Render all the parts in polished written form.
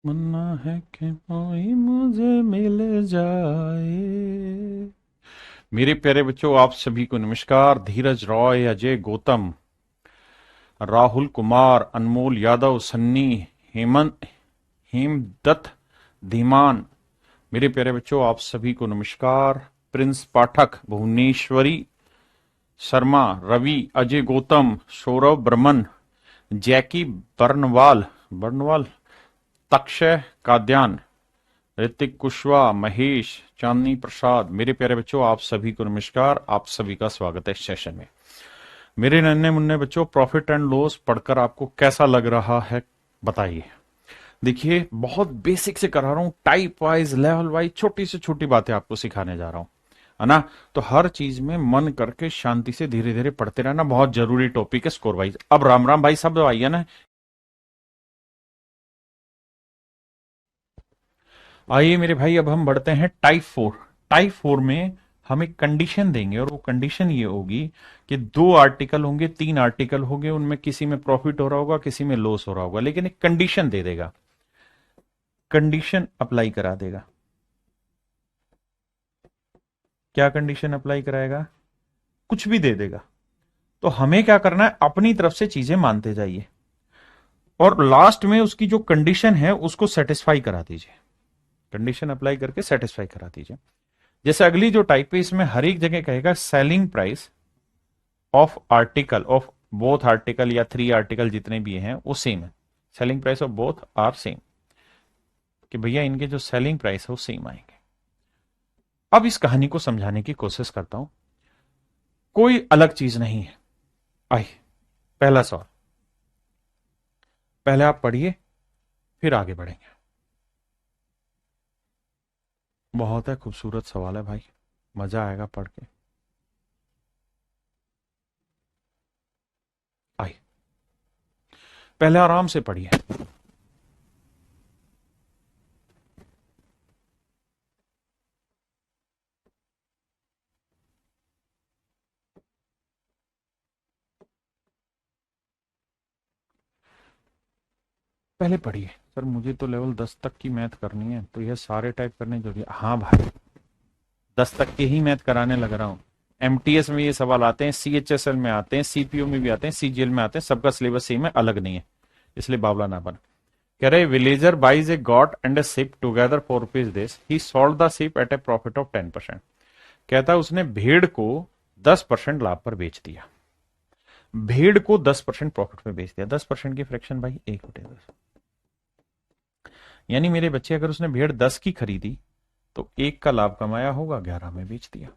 मन्ना है कि कोई मुझे मिल जाए। मेरे प्यारे बच्चों, आप सभी को नमस्कार। धीरज रॉय, अजय गौतम, राहुल कुमार, अनमोल यादव, सन्नी, हेमंत, हेमदत्त, धीमान। मेरे प्यारे बच्चों, आप सभी को नमस्कार। प्रिंस पाठक, भुवनेश्वरी शर्मा, रवि, अजय गौतम, सौरभ बर्मन, जैकी बर्नवाल बर्नवाल तक्षय काद्यान, ऋतिक कुशवाहा, महेश, चांदनी प्रसाद। मेरे प्यारे बच्चों, आप सभी को नमस्कार। आप सभी का स्वागत है इस सेशन में। मेरे नन्हे मुन्ने बच्चों, प्रॉफिट एंड लॉस पढ़कर आपको कैसा लग रहा है बताइए। देखिए, बहुत बेसिक से करा रहा हूं, टाइप वाइज, लेवल वाइज, छोटी से छोटी बातें आपको सिखाने जा रहा हूं, है ना। तो हर चीज में मन करके शांति से धीरे धीरे पढ़ते रहना, बहुत जरूरी टॉपिक है स्कोर वाइज। अब राम राम भाई सब आइए ना। आइए मेरे भाई, अब हम बढ़ते हैं टाइप फोर। टाइप फोर में हम एक कंडीशन देंगे और वो कंडीशन ये होगी कि दो आर्टिकल होंगे, तीन आर्टिकल होंगे, उनमें किसी में प्रॉफिट हो रहा होगा, किसी में लॉस हो रहा होगा, लेकिन एक कंडीशन दे देगा, कंडीशन अप्लाई करा देगा। क्या कंडीशन अप्लाई कराएगा? कुछ भी दे देगा। तो हमें क्या करना है, अपनी तरफ से चीजें मानते जाइए और लास्ट में उसकी जो कंडीशन है उसको सेटिस्फाई करा दीजिए। कंडीशन अप्लाई करके सेटिस्फाई करा दीजिए। जैसे अगली जो टाइप है, इसमें हर एक जगह कहेगा selling price of article of both article या थ्री आर्टिकल जितने भी हैं वो सेम है। Selling price of both are same, कि भैया इनके जो सेलिंग प्राइस है वो सेम आएंगे। अब इस कहानी को समझाने की कोशिश करता हूं, कोई अलग चीज नहीं है। आई, पहला सवाल, पहले आप पढ़िए फिर आगे बढ़ेंगे। बहुत है खूबसूरत सवाल है भाई, मजा आएगा पढ़ के। आई, पहले आराम से पढ़िए। पहले पढ़िए। सर मुझे तो लेवल 10 तक की मैथ करनी है, तो यह सारे टाइप करने जरूरी है? हाँ भाई, 10 तक के ही मैथ कराने लग रहा हूं। एमटीएस में ये सवाल आते हैं, सीएचएसएल में आते हैं, सीपीयू में भी आते हैं, सीजीएल में आते हैं, सबका सिलेबस सेम है, अलग नहीं है, इसलिए बावला ना बन। कह रहे villager buys a goat and a sheep together for rupees this, he sold the sheep at a profit of 10%। कहता है उसने भेड़ को 10% लाभ पर बेच दिया। भेड़ को 10% प्रॉफिट में बेच दिया। 10% की फ्रैक्शन भाई 1/10। यानी मेरे बच्चे, अगर उसने भेड़ 10 की खरीदी तो एक का लाभ कमाया होगा, 11 में बेच दिया।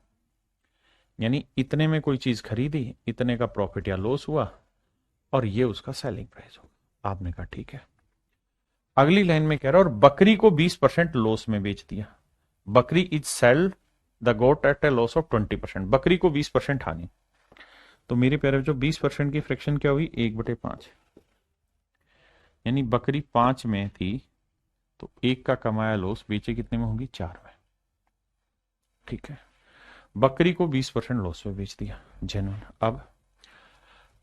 यानी इतने में कोई चीज खरीदी, इतने का प्रॉफिट या लॉस हुआ, और ये उसका सेलिंग प्राइस होगा। आपने कहा ठीक है। अगली लाइन में कह रहा है और बकरी को 20% लॉस में बेच दिया। बकरी is sold the goat at a loss of 20%। बकरी को 20% हानि। तो मेरे प्यारे जो 20% की फ्रैक्शन क्या हुई, 1/5। यानी बकरी 5 में थी तो एक का कमाया लॉस बेचे कितने में होगी, 4 में। ठीक है, बकरी को 20% लॉस में बेच दिया, जेन्युइन।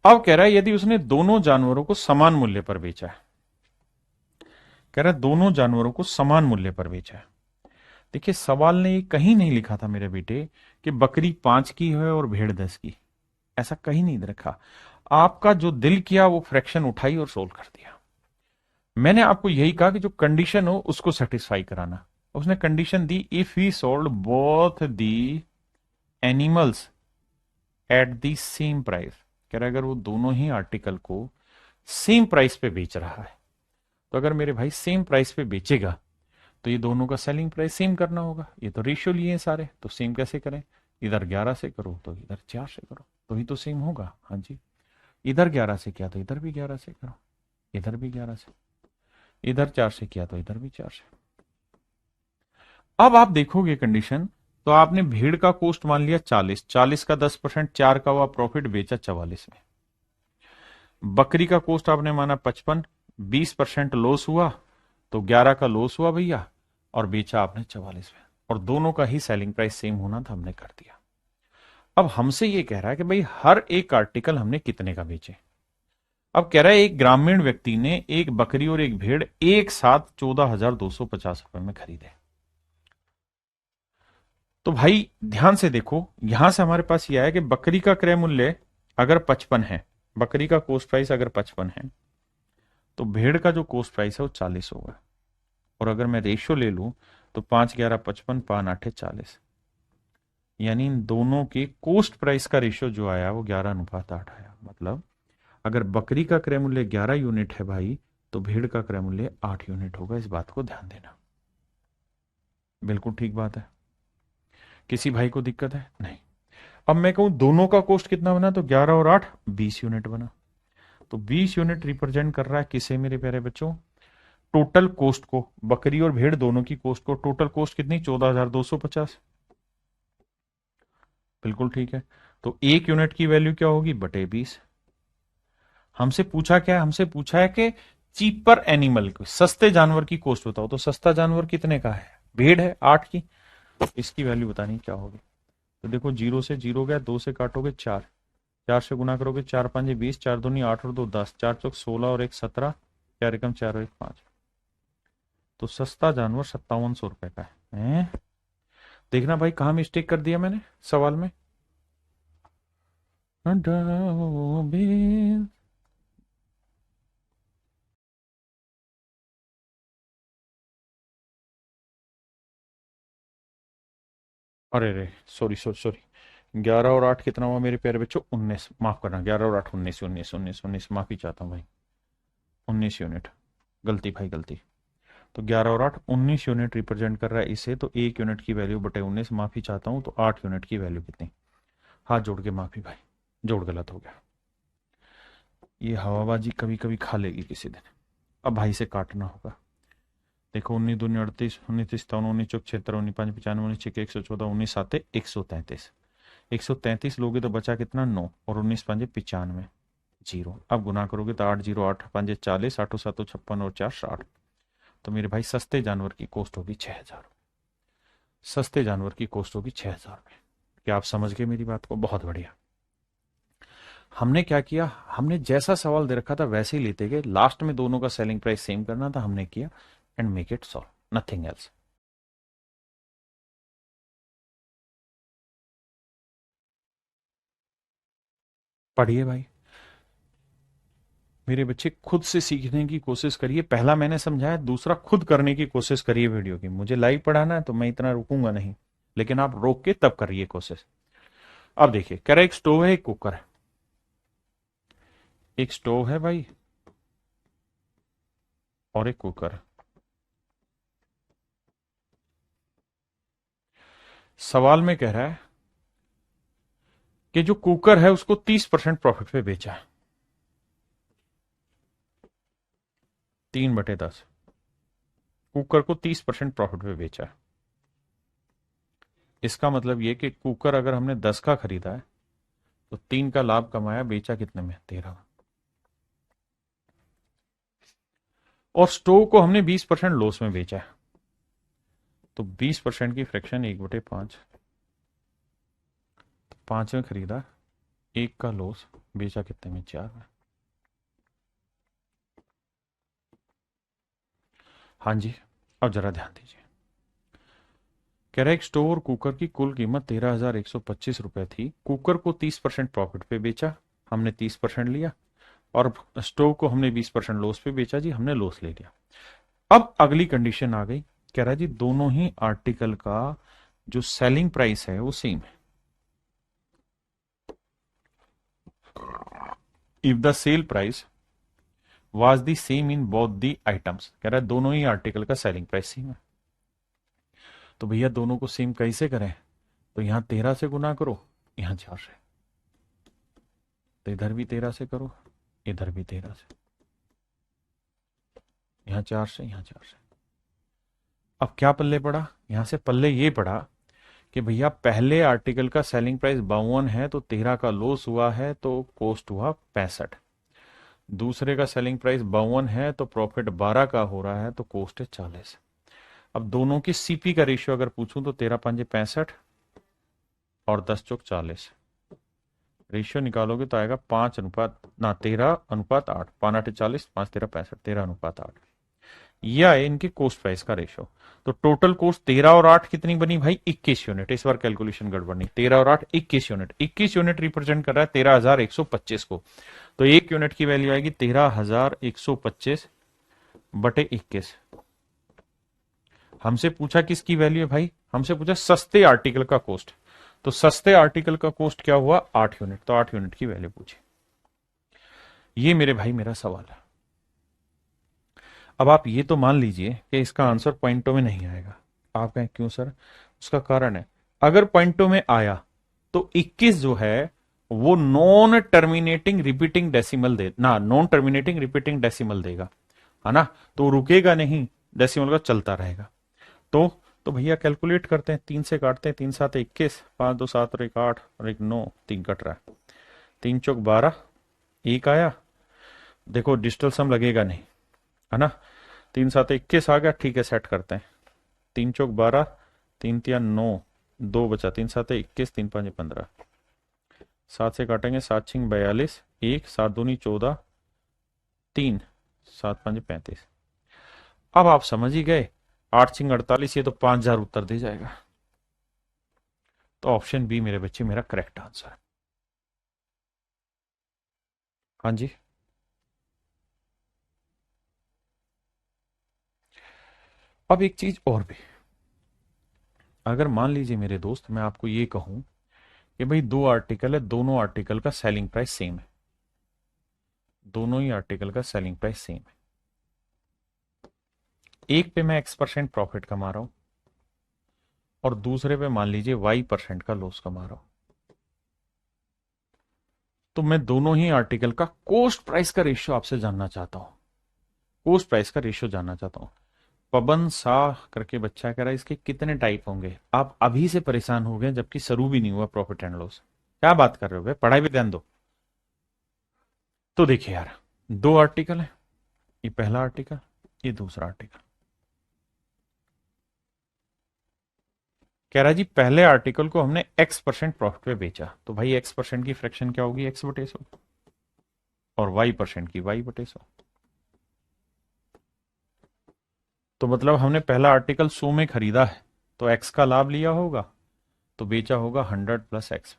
अब कह रहा है यदि उसने दोनों जानवरों को समान मूल्य पर बेचा है। कह रहा है दोनों जानवरों को समान मूल्य पर बेचा है। देखिए, सवाल ने ये कहीं नहीं लिखा था मेरे बेटे कि बकरी 5 की है और भेड़ 10 की। ऐसा कहीं नहीं रखा। आपका जो दिल किया वो फ्रैक्शन उठाई और सोल्व कर दिया। मैंने आपको यही कहा कि जो कंडीशन हो उसको सेटिस्फाई कराना। उसने condition the, if he sold both the animals at the same price. कह रहा है अगर वो दोनों ही आर्टिकल को सेम प्राइस पे बेच रहा है, तो अगर मेरे भाई सेम प्राइस पे बेचेगा तो ये दोनों का सेलिंग प्राइस सेम करना होगा। ये तो रेशियो लिए हैं सारे, तो सेम कैसे करें? इधर 11 से करो तो इधर 4 से करो, तो ही तो सेम होगा। हाँ जी, इधर 11 से किया तो इधर भी 11 से करो, इधर भी 11 से, इधर 4 से किया तो इधर भी 4 से। अब आप देखोगे कंडीशन, तो आपने भेड़ का कॉस्ट मान लिया 40, 40 का 10%, 4 का हुआ प्रॉफिट, बेचा 44 में। बकरी का कॉस्ट आपने माना 55, 20% लॉस हुआ तो 11 का लॉस हुआ भैया, और बेचा आपने 44 में, और दोनों का ही सेलिंग प्राइस सेम होना था, हमने कर दिया। अब हमसे ये कह रहा है कि भाई हर एक आर्टिकल हमने कितने का बेचे। अब कह रहा है एक ग्रामीण व्यक्ति ने एक बकरी और एक भेड़ एक साथ 14,250 रुपए में खरीदे। तो भाई ध्यान से देखो, यहां से हमारे पास यह है कि बकरी का क्रय मूल्य अगर 55 है, बकरी का कोस्ट प्राइस अगर 55 है, तो भेड़ का जो कोस्ट प्राइस है वो 40 होगा। और अगर मैं रेशियो ले लूं तो 5 11 55, 5 8 40, यानी इन दोनों के कोस्ट प्राइस का रेशियो जो आया वो 11:8 आया। मतलब अगर बकरी का क्रय मूल्य 11 यूनिट है भाई, तो भेड़ का क्रय मूल्य 8 यूनिट होगा। इस बात को ध्यान देना, बिल्कुल ठीक बात है। किसी भाई को दिक्कत है? नहीं। अब मैं कहूं दोनों का कोस्ट कितना बना, तो 11 और 8 20 यूनिट बना। तो 20 यूनिट रिप्रेजेंट कर रहा है किसे मेरे प्यारे बच्चों? टोटल कोस्ट को, बकरी और भेड़ दोनों की कोस्ट को। टोटल कोस्ट कितनी? 14,250। बिल्कुल ठीक है। तो 1 यूनिट की वैल्यू क्या होगी? बटे 20। हमसे पूछा क्या है? हमसे पूछा है कि चीपर एनिमल, सस्ते जानवर की कोस्ट बताओ। तो सस्ता जानवर कितने का है? भेड़ है, 8 की। इसकी वैल्यू बतानी क्या होगी? तो देखो, 0 से 0 गया, 2 से काटोगे 4, 4 से गुना करोगे 4 5 20, 4 दूनी 8 और 2 10, 4 चौक 16 और 1 17, 4 एकम 4 और 1 5। तो सस्ता जानवर 5700 रुपए का है। देखना भाई कहां मिस्टेक कर दिया मैंने सवाल में। अरे रे, सॉरी सॉरी सॉरी, 11 और 8 कितना हुआ मेरे प्यारे बच्चों? 19, माफ करना, 11 और 8 19, 19 19 19, माफी चाहता हूँ भाई, 19 यूनिट। गलती भाई, गलती। तो 11 और 8 19 यूनिट रिप्रेजेंट कर रहा है इसे। तो 1 यूनिट की वैल्यू बटे 19, माफी चाहता हूँ। तो 8 यूनिट की वैल्यू कितनी? हाथ जोड़ के माफी भाई, जोड़ गलत हो गया। ये हवाबाजी कभी कभी खा लेगी किसी दिन। अब भाई से काटना होगा। देखो, 19 दूनी 38, 19 57, 19 चौक 76, 19 5 95, 19 114, 19 7 133। 133 लोगे तो बचा कितना? 9। और 19 5 95, 0। अब गुना करोगे तो 8 0 8 5 40, 8 7 56 और 4 60। तो मेरे भाई सस्ते जानवर की कॉस्ट होगी 6,000। सस्ते जानवर की कॉस्ट होगी 6,000 में। क्या आप समझ गए मेरी बात को? बहुत बढ़िया। हमने क्या किया? हमने जैसा सवाल दे रखा था वैसे ही लेते गए। लास्ट में दोनों का सेलिंग प्राइस सेम करना था, हमने किया, and make it solve, nothing else. पढ़िए भाई मेरे बच्चे, खुद से सीखने की कोशिश करिए। पहला मैंने समझाया, दूसरा खुद करने की कोशिश करिए वीडियो की। मुझे लाइव पढ़ाना है तो मैं इतना रुकूंगा नहीं, लेकिन आप रोक के तब करिए कोशिश। अब देखिए, कह रहा है एक स्टोव है, एक कुकर है। एक स्टोव है भाई और एक कुकर है। सवाल में कह रहा है कि जो कुकर है उसको 30% प्रॉफिट पे बेचा है, 3/10। कुकर को 30% प्रॉफिट पे बेचा है। इसका मतलब ये कि कुकर अगर हमने 10 का खरीदा है तो 3 का लाभ कमाया, बेचा कितने में? 13। और स्टोव को हमने 20% लॉस में बेचा है। तो 20% की फ्रैक्शन 1/5। 5 में खरीदा, 1 का लॉस, बेचा कितने में? 4 में। हाँ जी। अब जरा ध्यान दीजिए, कह रहा है एक स्टोव और कुकर की कुल कीमत 13,125 रुपए थी। कुकर को 30% प्रॉफिट पे बेचा, हमने 30% लिया। और स्टोव को हमने 20% लॉस पे बेचा जी, हमने लॉस ले लिया। अब अगली कंडीशन आ गई, कह रहा है जी दोनों ही आर्टिकल का जो सेलिंग प्राइस है वो सेम है। If the sale price was the same in both the items, कह रहा है दोनों ही आर्टिकल का सेलिंग प्राइस सेम है। तो भैया दोनों को सेम कैसे करें? तो यहां 13 से गुना करो, यहां 4 से। तो इधर भी 13 से करो, इधर भी 13 से, यहां 4 से, यहां 4 से। अब क्या पल्ले पड़ा? यहां से पल्ले ये पड़ा कि भैया पहले आर्टिकल का सेलिंग प्राइस 52 है तो 13 का लॉस हुआ है, तो कॉस्ट हुआ 65। दूसरे का सेलिंग प्राइस 52 है तो प्रॉफिट 12 का हो रहा है, तो कॉस्ट है 40। अब दोनों की सीपी का रेशियो अगर पूछूं तो 13 5 65 और 10 चौक 40। रेशियो निकालोगे तो आएगा 13:8, 5×8 = 40, 5×13 = 65, 13:8। ये आए इनके कोस्ट प्राइस का रेशियो। तो टोटल कोस्ट 13 और 8 कितनी बनी भाई? 21 यूनिट। इस बार कैलकुलेशन गड़बड़ नहीं, 13 और 8 21 यूनिट। 21 यूनिट रिप्रेजेंट कर रहा है 13,125 को। तो एक यूनिट की वैल्यू आएगी 13,125 बटे 21। हमसे पूछा किसकी वैल्यू है भाई? हमसे पूछा सस्ते आर्टिकल का कोस्ट। तो सस्ते आर्टिकल का कोस्ट क्या हुआ? 8 यूनिट। तो 8 यूनिट की वैल्यू पूछी। ये मेरे भाई मेरा सवाल है। अब आप ये तो मान लीजिए कि इसका आंसर पॉइंटों में नहीं आएगा। आप कहें क्यों सर? उसका कारण है, अगर पॉइंटों में आया तो 21 जो है वो नॉन टर्मिनेटिंग रिपीटिंग डेसिमल दे ना, नॉन टर्मिनेटिंग रिपीटिंग डेसिमल देगा, है ना। तो रुकेगा नहीं, डेसिमल का चलता रहेगा। तो भैया कैलकुलेट करते हैं, 3 से काटते हैं, 3×7 = 21, 5×2 = 7 और 1 8 और 1 9, 3 कट रहा है, 3×4 = 12, 1 आया। देखो डिजिटल सम लगेगा नहीं, है ना। 3×7 = 21 आ गया, ठीक है सेट करते हैं। 3×4 = 12, 3×3 = 9, 2 बचा, 3×7 = 21, 3×5 = 15, 7 से काटेंगे, 7×6 = 42, 1, 7×2 = 14, 3, 7×5 = 35। अब आप समझ ही गए, 8×6 = 48, ये तो 5,000 उत्तर दे जाएगा। तो ऑप्शन बी मेरे बच्चे मेरा करेक्ट आंसर है। हाँ जी। अब एक चीज और भी, अगर मान लीजिए मेरे दोस्त मैं आपको ये कहूं कि भाई 2 आर्टिकल है, दोनों आर्टिकल का सेलिंग प्राइस सेम है, दोनों ही आर्टिकल का सेलिंग प्राइस सेम है। एक पे मैं X% प्रॉफिट कमा रहा हूं और दूसरे पे मान लीजिए Y% का लॉस कमा रहा हूं। तो मैं दोनों ही आर्टिकल का कोस्ट प्राइस का रेशियो आपसे जानना चाहता हूं, कोस्ट प्राइस का रेशियो जानना चाहता हूं। पवन शाह करके बच्चा कह रहा है इसके कितने टाइप होंगे? आप अभी से परेशान हो गए जबकि शुरू भी नहीं हुआ प्रॉफिट एंड लॉस। क्या बात कर रहे हो भाई, पढ़ाई पे ध्यान दो। तो देखिए यार, 2 आर्टिकल है, ये पहला आर्टिकल, ये दूसरा आर्टिकल। कह रहा है जी पहले आर्टिकल को हमने X% प्रॉफिट पे बेचा, तो भाई X% की फ्रैक्शन क्या होगी? X/100, और Y% की Y/100। तो मतलब हमने पहला आर्टिकल 100 में खरीदा है, तो X का लाभ लिया होगा, तो बेचा होगा 100 + X।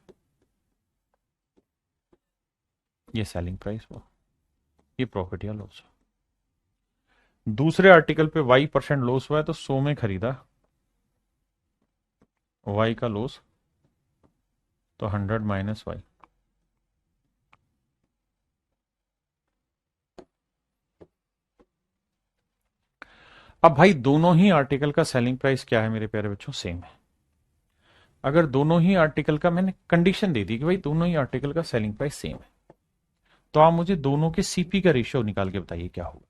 ये सेलिंग प्राइस हुआ, ये प्रॉफिट या लॉस। दूसरे आर्टिकल पे Y% लॉस हुआ है, तो 100 में खरीदा, Y का लॉस, तो 100 - Y। अब भाई दोनों ही आर्टिकल का सेलिंग प्राइस क्या है मेरे प्यारे बच्चों? सेम है। अगर दोनों ही आर्टिकल का, मैंने कंडीशन दे दी कि भाई दोनों ही आर्टिकल का सेलिंग प्राइस सेम है, तो आप मुझे दोनों के सीपी का रेशियो निकाल के बताइए क्या होगा।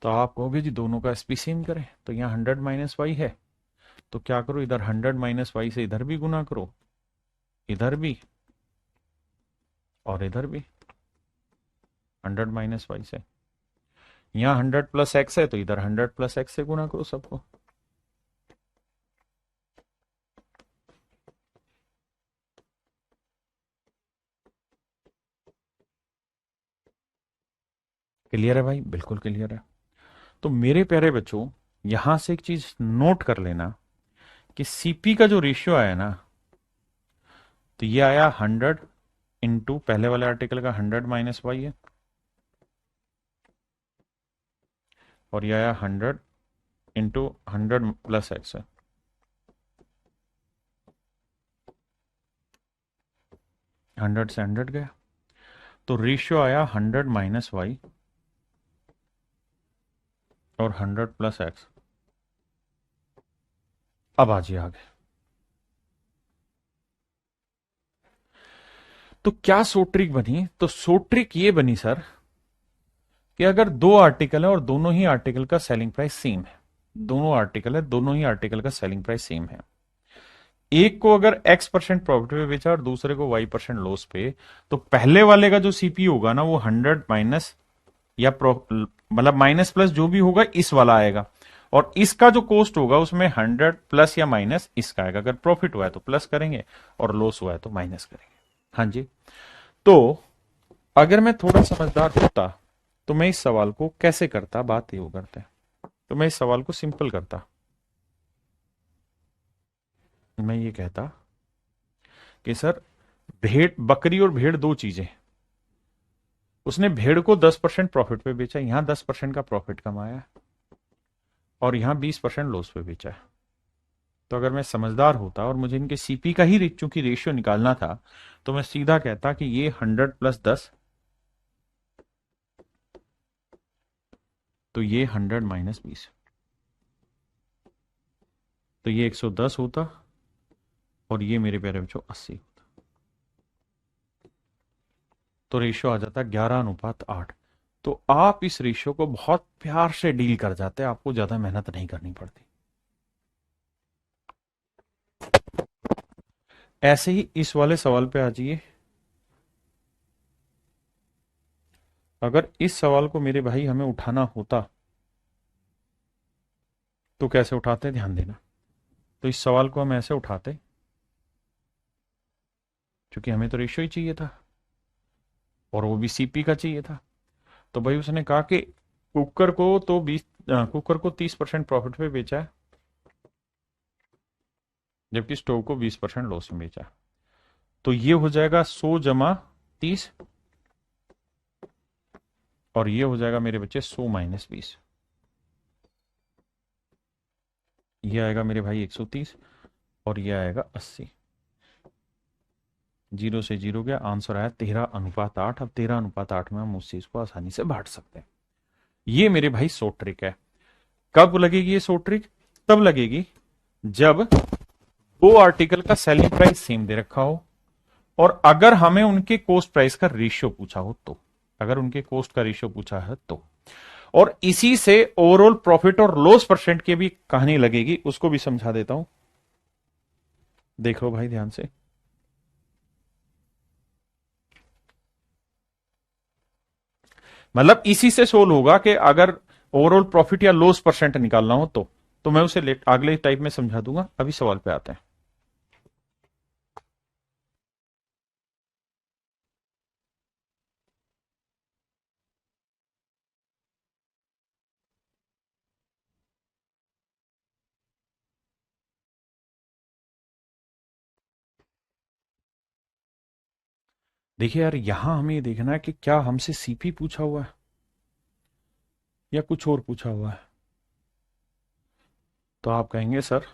तो आप कहोगे जी दोनों का एसपी सेम करें, तो यहाँ 100 - Y है, तो क्या करो, इधर 100 - Y से इधर भी गुना करो, इधर भी और इधर भी 100 - Y से। यहाँ 100 + X है, तो इधर 100 + X से गुना करो सबको। क्लियर है भाई? बिल्कुल क्लियर है। तो मेरे प्यारे बच्चों, यहां से एक चीज नोट कर लेना कि सीपी का जो रेशियो आया ना, तो ये आया 100 इंटू पहले वाले आर्टिकल का 100 - Y है, और ये आया 100 इंटू 100 + X है। हंड्रेड से 100 गया, तो रेशियो आया 100 - Y और 100 + X। अब आ जाइए आगे। तो क्या सोट्रिक बनी? तो सोट्रिक ये बनी सर कि अगर 2 आर्टिकल है और दोनों ही आर्टिकल का सेलिंग प्राइस सेम है, दोनों आर्टिकल है, दोनों ही आर्टिकल का सेलिंग प्राइस सेम है, एक को अगर X% प्रॉफिट पे बेचा और दूसरे को Y% लॉस पे, तो पहले वाले का जो सीपी होगा ना, वो 100 माइनस या मतलब माइनस प्लस जो भी होगा इस वाला आएगा, और इसका जो कॉस्ट होगा उसमें 100 प्लस या माइनस इसका आएगा। अगर प्रॉफिट हुआ है तो प्लस करेंगे और लॉस हुआ है तो माइनस करेंगे। हाँ जी। तो अगर मैं थोड़ा समझदार होता तो मैं इस सवाल को कैसे करता, बात ये वो करते हैं, तो मैं इस सवाल को सिंपल करता। मैं ये कहता कि सर, भेड़, बकरी और भेड़ दो चीजें। उसने भेड़ को 10% प्रॉफिट पे बेचा, यहां 10% का प्रॉफिट कमाया, और यहां 20% लॉस पे बेचा है। तो अगर मैं समझदार होता और मुझे इनके सीपी का ही चूंकि रेशियो निकालना था, तो मैं सीधा कहता कि ये 100 + 10, तो ये 100 - 20, तो ये 110 होता, और ये मेरे प्यारे बच्चों 80 होता। तो रेशियो आ जाता 11:8। तो आप इस रेशियो को बहुत प्यार से डील कर जाते, आपको ज्यादा मेहनत नहीं करनी पड़ती। ऐसे ही इस वाले सवाल पे आ जाइए। अगर इस सवाल को मेरे भाई हमें उठाना होता तो कैसे उठाते, ध्यान देना। तो इस सवाल को हम ऐसे उठाते, क्योंकि हमें तो रेशियो ही चाहिए था और वो भी सीपी का चाहिए था। तो भाई उसने कहा कि कुकर को तो 30% प्रॉफिट पे बेचा है, जबकि स्टोव को 20% लॉस में बेचा है। तो ये हो जाएगा 100 - 30, और ये हो जाएगा मेरे बच्चे 100 - 20। ये आएगा मेरे भाई 130, और ये आएगा 80। जीरो से जीरो गया, आंसर आया 13:8। अब 13:8 में हम उस चीज को आसानी से बांट सकते हैं। ये मेरे भाई सो ट्रिक है। कब लगेगी ये सो ट्रिक? तब लगेगी जब दो आर्टिकल का सेलिंग प्राइस सेम दे रखा हो, और अगर हमें उनके कोस्ट प्राइस का रेशियो पूछा हो तो। अगर उनके कोस्ट का रेशियो पूछा है तो, और इसी से ओवरऑल प्रॉफिट और लॉस परसेंट की भी कहानी लगेगी, उसको भी समझा देता हूं। देख लो भाई ध्यान से। मतलब इसी से सोल्व होगा कि अगर ओवरऑल प्रॉफिट या लॉस परसेंट निकालना हो तो मैं उसे अगले टाइप में समझा दूंगा। अभी सवाल पे आते हैं। देखिए यार, यहां हमें ये देखना है कि क्या हमसे सीपी पूछा हुआ है या कुछ और पूछा हुआ है। तो आप कहेंगे सर,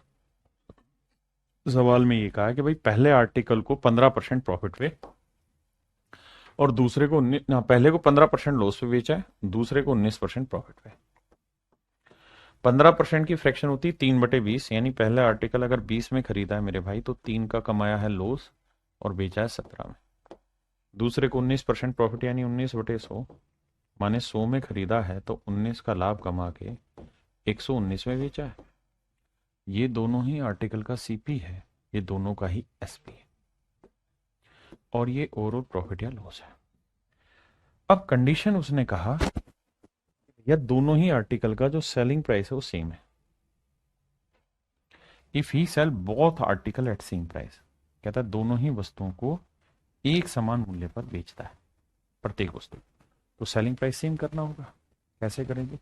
सवाल में ये कहा है कि भाई पहले आर्टिकल को 15% प्रॉफिट पे, और दूसरे को पहले को 15% लॉस पे बेचा है, दूसरे को 19% प्रॉफिट पे। 15% की फ्रैक्शन होती है 3/20, यानी पहले आर्टिकल अगर 20 में खरीदा है मेरे भाई, तो 3 का कमाया है लॉस और बेचा है 17 में। दूसरे को 19% प्रॉफिट, यानी 19/100, माने 100 में खरीदा है तो 19 का लाभ कमा के 119 में बेचा है। ये दोनों ही आर्टिकल का सीपी है, ये दोनों का ही एसपी है, और ये ओवरऑल प्रॉफिट या लॉस है। अब कंडीशन उसने कहा, या दोनों ही आर्टिकल का जो सेलिंग प्राइस है वो सेम है। If he sell both article at same price, कहता है दोनों ही वस्तुओं को एक समान मूल्य पर बेचता है, प्रत्येक वस्तु। तो सेलिंग प्राइस सेम करना होगा। कैसे करेंगे?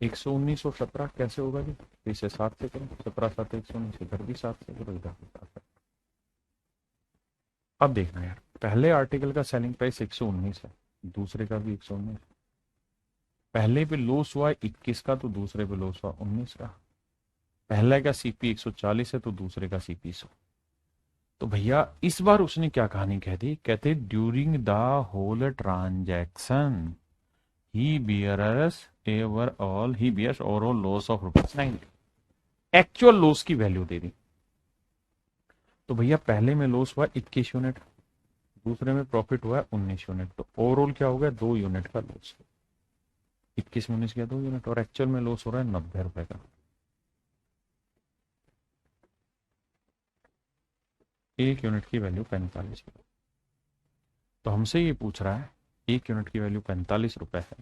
119 और 17 कैसे होगा जी? तो इसे 7 से करो, 17 7 119, इधर भी 7 से करो, इधर भी 7 से। अब देखना यार, पहले आर्टिकल का सेलिंग प्राइस 119 है, दूसरे का भी 119। पहले पे लॉस हुआ 21 का, तो दूसरे पे लॉस हुआ 19 का। पहले का सीपी 140 है, तो दूसरे का सीपी 100। तो भैया इस बार उसने क्या कहानी कह दी, कहते during the whole transaction he bears overall loss of ₹90। Actual loss की वैल्यू दे दी। तो भैया पहले में लॉस हुआ 21 यूनिट, दूसरे में प्रॉफिट हुआ 19 यूनिट, तो ओवरऑल क्या हो गया? 2 यूनिट का लॉस। 21 में 19 गया 2 यूनिट, और एक्चुअल में लॉस हो रहा है 90 रुपए का। एक यूनिट की वैल्यू 45। तो हमसे ये पूछ रहा है एक यूनिट की वैल्यू 45 रुपए है,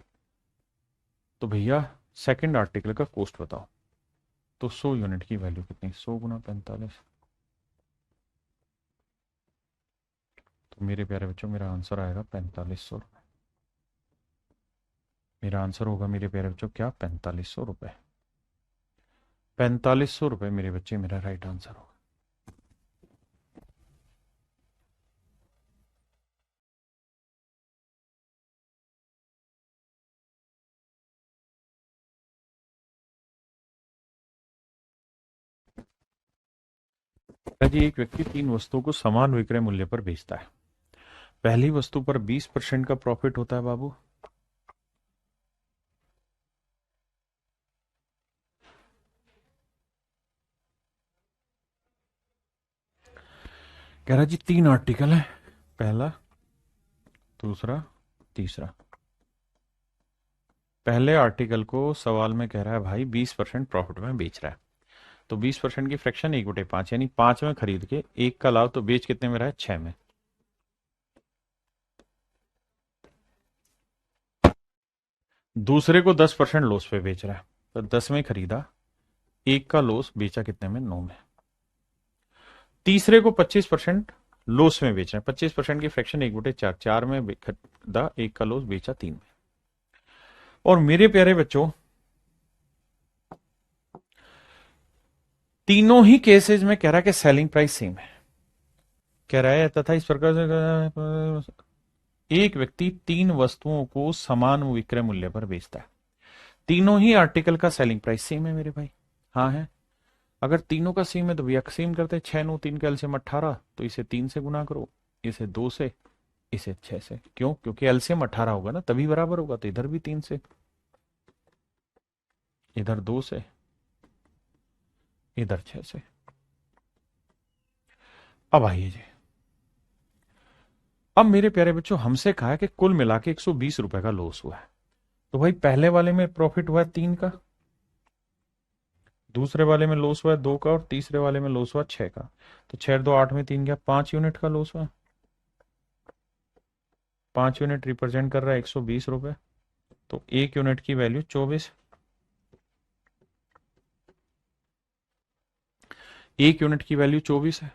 तो भैया सेकंड आर्टिकल का कॉस्ट बताओ। तो 100 यूनिट की वैल्यू कितनी? 100 × 45। तो मेरे प्यारे बच्चों मेरा आंसर आएगा 4500 रुपये। मेरा आंसर होगा मेरे प्यारे बच्चों क्या, 4500 रुपये। 4500 रुपये मेरे बच्चे मेरा राइट आंसर होगा। जी एक व्यक्ति 3 वस्तुओं को समान विक्रय मूल्य पर बेचता है। पहली वस्तु पर 20% का प्रॉफिट होता है बाबू, कह रहा जी 3 आर्टिकल है, पहला, दूसरा, तीसरा। पहले आर्टिकल को सवाल में कह रहा है भाई 20% प्रॉफिट में बेच रहा है, तो 20% की फ्रैक्शन 1/5 यानी 5 में खरीद के 1 का लाभ, तो बेच कितने में रहा है, 6 में। दूसरे को 10% लॉस पे बेच रहा है, तो 10 में खरीदा, 1 का लॉस, बेचा कितने में, 9 में। तीसरे को 25% लॉस में बेच रहे हैं, 25% की फ्रैक्शन 1/4, 4 में खरीदा, 1 का लॉस, बेचा 3 में। और मेरे प्यारे बच्चों तीनों ही केसेस में कह रहा है कि सेलिंग प्राइस सेम है, कह रहा है तथा इस प्रकार से एक व्यक्ति 3 वस्तुओं को समान विक्रय मूल्य पर बेचता है। तीनों ही आर्टिकल का सेलिंग प्राइस सेम है मेरे भाई, हाँ है। अगर तीनों का सेम है तो भैया सेम करते हैं, 6 9 3 का एलसीएम 18, तो इसे 3 से गुना करो, इसे 2 से, इसे 6 से। क्यों? क्योंकि एलसीएम 18 होगा ना, तभी बराबर होगा, तो इधर भी 3 से, इधर 2 से, इधर 6 से। अब आइए जी, अब मेरे प्यारे बच्चों हमसे कहा है कि कुल मिला के 120 रुपए का लॉस हुआ है। तो भाई पहले वाले में प्रॉफिट हुआ है 3 का, दूसरे वाले में लॉस हुआ है 2 का, और तीसरे वाले में लॉस हुआ 6 का। तो 6 2 8 में 3 गया, 5 यूनिट का लॉस हुआ। 5 यूनिट रिप्रेजेंट कर रहा है 120 रुपए, तो 1 यूनिट की वैल्यू 24। 1 यूनिट की वैल्यू 24 है।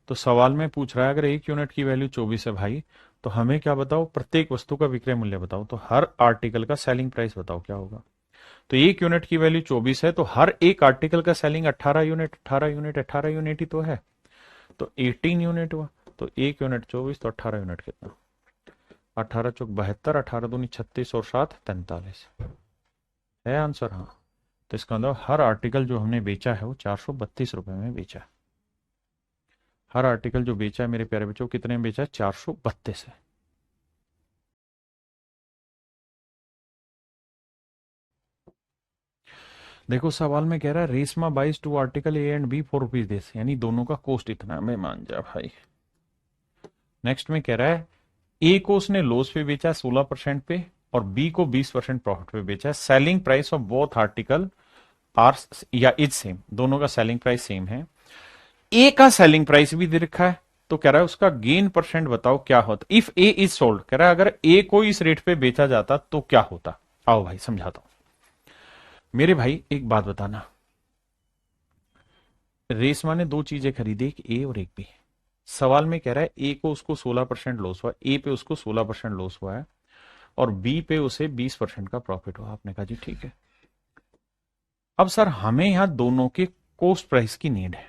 तो सवाल में पूछ रहा है अगर 1 यूनिट की वैल्यू 24 है भाई, तो हमें क्या बताओ, प्रत्येक वस्तु का विक्रय मूल्य बताओ, तो हर आर्टिकल का सेलिंग प्राइस बताओ क्या होगा। तो 1 यूनिट की वैल्यू 24 है, तो हर एक आर्टिकल का सेलिंग 18 यूनिट, 18 यूनिट, 18 यूनिट ही तो है, तो 18 यूनिट हुआ। तो 1 यूनिट 24, तो 18 यूनिट कितना, 18 चौक 72, 18 दूनी 36 और 7 43 है आंसर, हाँ। तो इसका मतलब हर आर्टिकल जो हमने बेचा है वो 432 रुपए में बेचा है। हर आर्टिकल जो बेचा है मेरे प्यारे बच्चों, कितने में बेचा है, 432 है। देखो सवाल में कह रहा है Reshma buys 2 article A and B ₹4 यानी दोनों का कॉस्ट इतना, मैं मान जा भाई। नेक्स्ट में कह रहा है ए को उसने लॉस पे बेचा 16% पे, और बी को 20% प्रॉफिट पे बेचा है। Selling price of both article are या इज सेम, दोनों का सेलिंग प्राइस सेम है। ए का सेलिंग प्राइस भी दे रखा है, तो कह रहा है उसका गेन परसेंट बताओ क्या होता। इफ ए इज सोल्ड, कह रहा है अगर ए को इस रेट पे बेचा जाता तो क्या होता। आओ भाई समझाता हूं। मेरे भाई एक बात बताना, रेशमा ने 2 चीजें खरीदी, एक ए और एक बी। सवाल में कह रहा है ए को उसको 16% लॉस हुआ, ए पे उसको 16% लॉस हुआ है, और बी पे उसे 20% का प्रॉफिट हुआ। आपने कहा जी ठीक है। अब सर हमें यहां दोनों के कॉस्ट प्राइस की नीड है,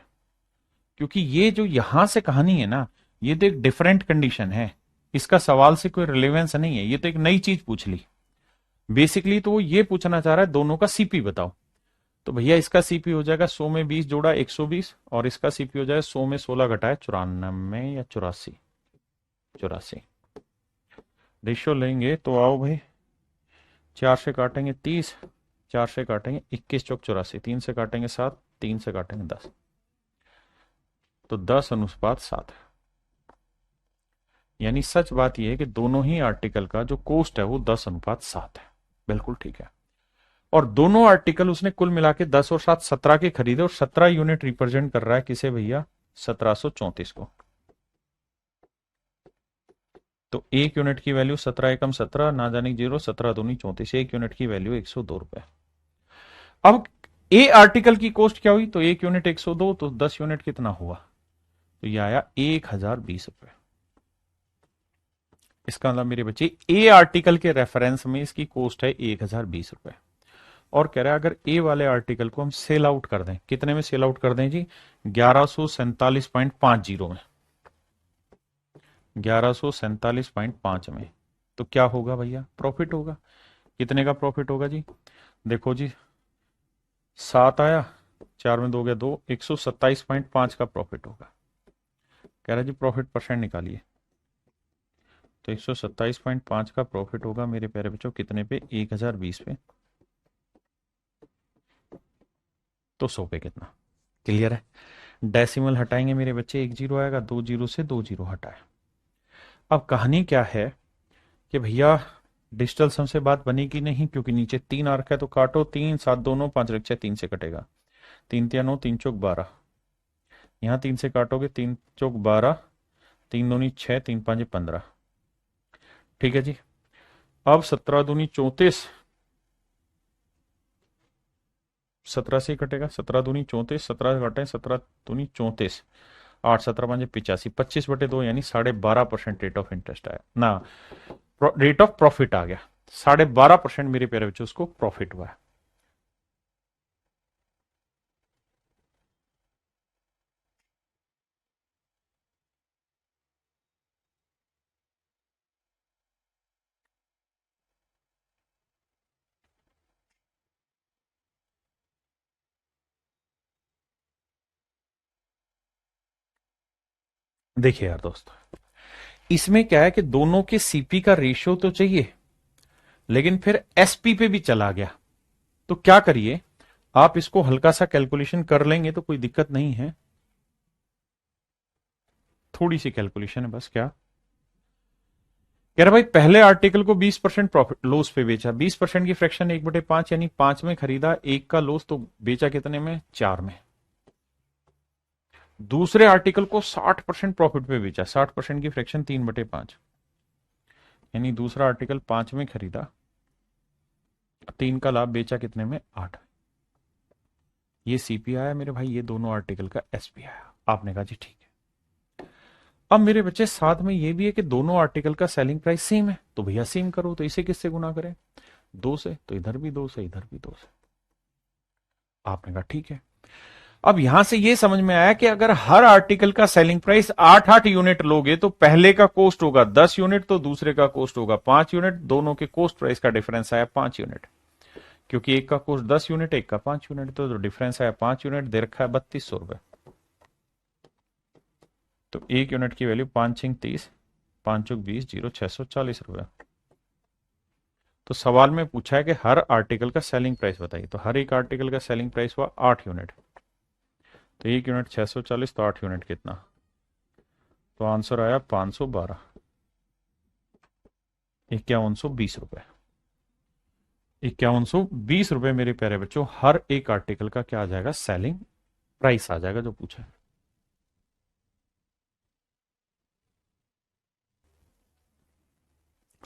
क्योंकि ये जो यहां से कहानी है ना, ये तो एक डिफरेंट कंडीशन है, इसका सवाल से कोई रिलेवेंस नहीं है, ये तो एक नई चीज पूछ ली। बेसिकली तो वो ये पूछना चाह रहा है दोनों का सीपी बताओ। तो भैया इसका सीपी हो जाएगा 100 में 20 जोड़ा 120, और इसका सीपी हो जाएगा 100 में 16 घटाए 94 या 84, 84 रेशियो लेंगे तो आओ भाई, 4 से काटेंगे 30, 4 से काटेंगे 21 चौक 84, 3 से काटेंगे 7, 3 से काटेंगे 10, तो 10:7 है। यानी सच बात यह है कि दोनों ही आर्टिकल का जो कॉस्ट है वो 10:7 है, बिल्कुल ठीक है। और दोनों आर्टिकल उसने कुल मिला के 10 और 7 17 के खरीदे, और 17 यूनिट रिप्रेजेंट कर रहा है किसे भैया, 1734 को। तो 1 यूनिट की वैल्यू 17 एकम 17, ना जाने 0, 17 दूनी 34, 1 यूनिट की वैल्यू 102 रुपए। अब ए आर्टिकल की कॉस्ट क्या हुई, तो 1 यूनिट 102, तो 10 यूनिट कितना हुआ, तो ये आया 1020 रुपए। इसका मतलब मेरे बच्चे ए आर्टिकल के रेफरेंस में इसकी कॉस्ट है 1020 रुपए, और कह रहा है अगर ए वाले आर्टिकल को हम सेल आउट कर दें, कितने में सेल आउट कर दें जी? 1147.50 में, 1147.5 में। तो क्या होगा भैया? प्रॉफिट होगा। कितने का प्रॉफिट होगा जी? देखो जी, 7 आया, 4 में 2 गया 2, 127.5 का प्रॉफिट होगा। कह रहा जी प्रॉफिट परसेंट निकालिए। तो 127.5 का प्रॉफिट होगा मेरे प्यारे बच्चों, कितने पे? 1020 पे। तो 100 पे कितना? क्लियर है? डेसिमल हटाएंगे मेरे बच्चे, 1 जीरो आएगा, 2 जीरो से 2 जीरो हटाए। अब कहानी क्या है कि भैया डिजिटल सम से बात बनेगी नहीं, क्योंकि नीचे 3 आ रखा है। तो काटो 3, 7 दोनों, 5 रक्षा 3 से कटेगा, 3 तिया 9, 3 चौक 12। यहाँ 3 से काटोगे, 3 चौक 12, 3 दूनी 6, 3 5 15। ठीक है जी। अब 17 दूनी 34, 17 से ही कटेगा, 17 दूनी 34, 17 कटे 17 दूनी 34, 8 17 5 85, 25/2 यानी 12.5% रेट ऑफ इंटरेस्ट आया ना, रेट ऑफ प्रॉफिट आ गया। 12.5% मेरे प्यारे बच्चों उसको प्रॉफिट हुआ है। देखिए यार दोस्तों, इसमें क्या है कि दोनों के सीपी का रेशियो तो चाहिए, लेकिन फिर एसपी पे भी चला गया। तो क्या करिए, आप इसको हल्का सा कैलकुलेशन कर लेंगे तो कोई दिक्कत नहीं है, थोड़ी सी कैलकुलेशन है बस। क्या कह रहा भाई, पहले आर्टिकल को 20% प्रॉफिट लॉस पे बेचा, 20% की फ्रैक्शन 1/5 यानी 5 में खरीदा, 1 का लॉस, तो बेचा कितने में? 4 में। दूसरे आर्टिकल को 60% प्रॉफिट पे बेचा, 60% की फ्रैक्शन 3/5 यानी दूसरा आर्टिकल 5 में खरीदा, 3 का लाभ, बेचा कितने में? 8। ये सीपी आया मेरे भाई, ये दोनों आर्टिकल का एसपी आया। आपने कहा जी ठीक है। अब मेरे बच्चे साथ में ये भी है कि दोनों आर्टिकल का सेलिंग प्राइस सेम है, तो भैया सेम करो। तो इसे किससे गुना करें? 2 से। तो इधर भी 2 से, इधर भी 2 से। आपने कहा ठीक है। अब यहां से ये समझ में आया कि अगर हर आर्टिकल का सेलिंग प्राइस 8-8 यूनिट लोगे तो पहले का कॉस्ट होगा 10 यूनिट, तो दूसरे का कॉस्ट होगा 5 यूनिट। दोनों के कॉस्ट प्राइस का डिफरेंस आया 5 यूनिट, क्योंकि एक का कॉस्ट 10 यूनिट, एक का 5 यूनिट, तो डिफरेंस आया 5 यूनिट। दे रखा है 3200 रुपए। तो एक यूनिट की वैल्यू 5 6 30, 5 चौक 20, 0 640 रुपए। तो सवाल में पूछा है कि हर आर्टिकल का सेलिंग प्राइस बताइए, तो हर एक आर्टिकल का सेलिंग प्राइस हुआ 8 यूनिट, तो एक यूनिट 640, तो 8 यूनिट कितना? तो आंसर आया 512, 5120 रुपए। 5120 रुपए मेरे प्यारे बच्चों, हर एक आर्टिकल का क्या आ जाएगा? सेलिंग प्राइस आ जाएगा, जो पूछा है।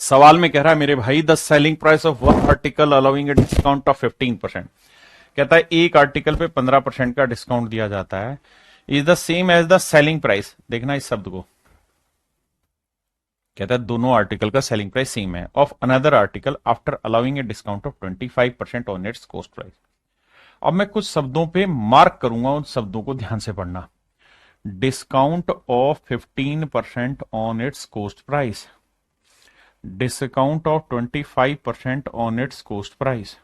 सवाल में कह रहा है मेरे भाई, the selling price of one article allowing a discount of 15%। कहता है एक आर्टिकल पे 15% का डिस्काउंट दिया जाता है, is the same as the selling price. देखना इस शब्द को, कहता है दोनों आर्टिकल का सेलिंग प्राइस सेम है of another article after allowing a discount of 25% on its cost price. अब मैं कुछ शब्दों पे मार्क करूंगा, उन शब्दों को ध्यान से पढ़ना। Discount of 15% on its cost price, discount of 25% on its cost price.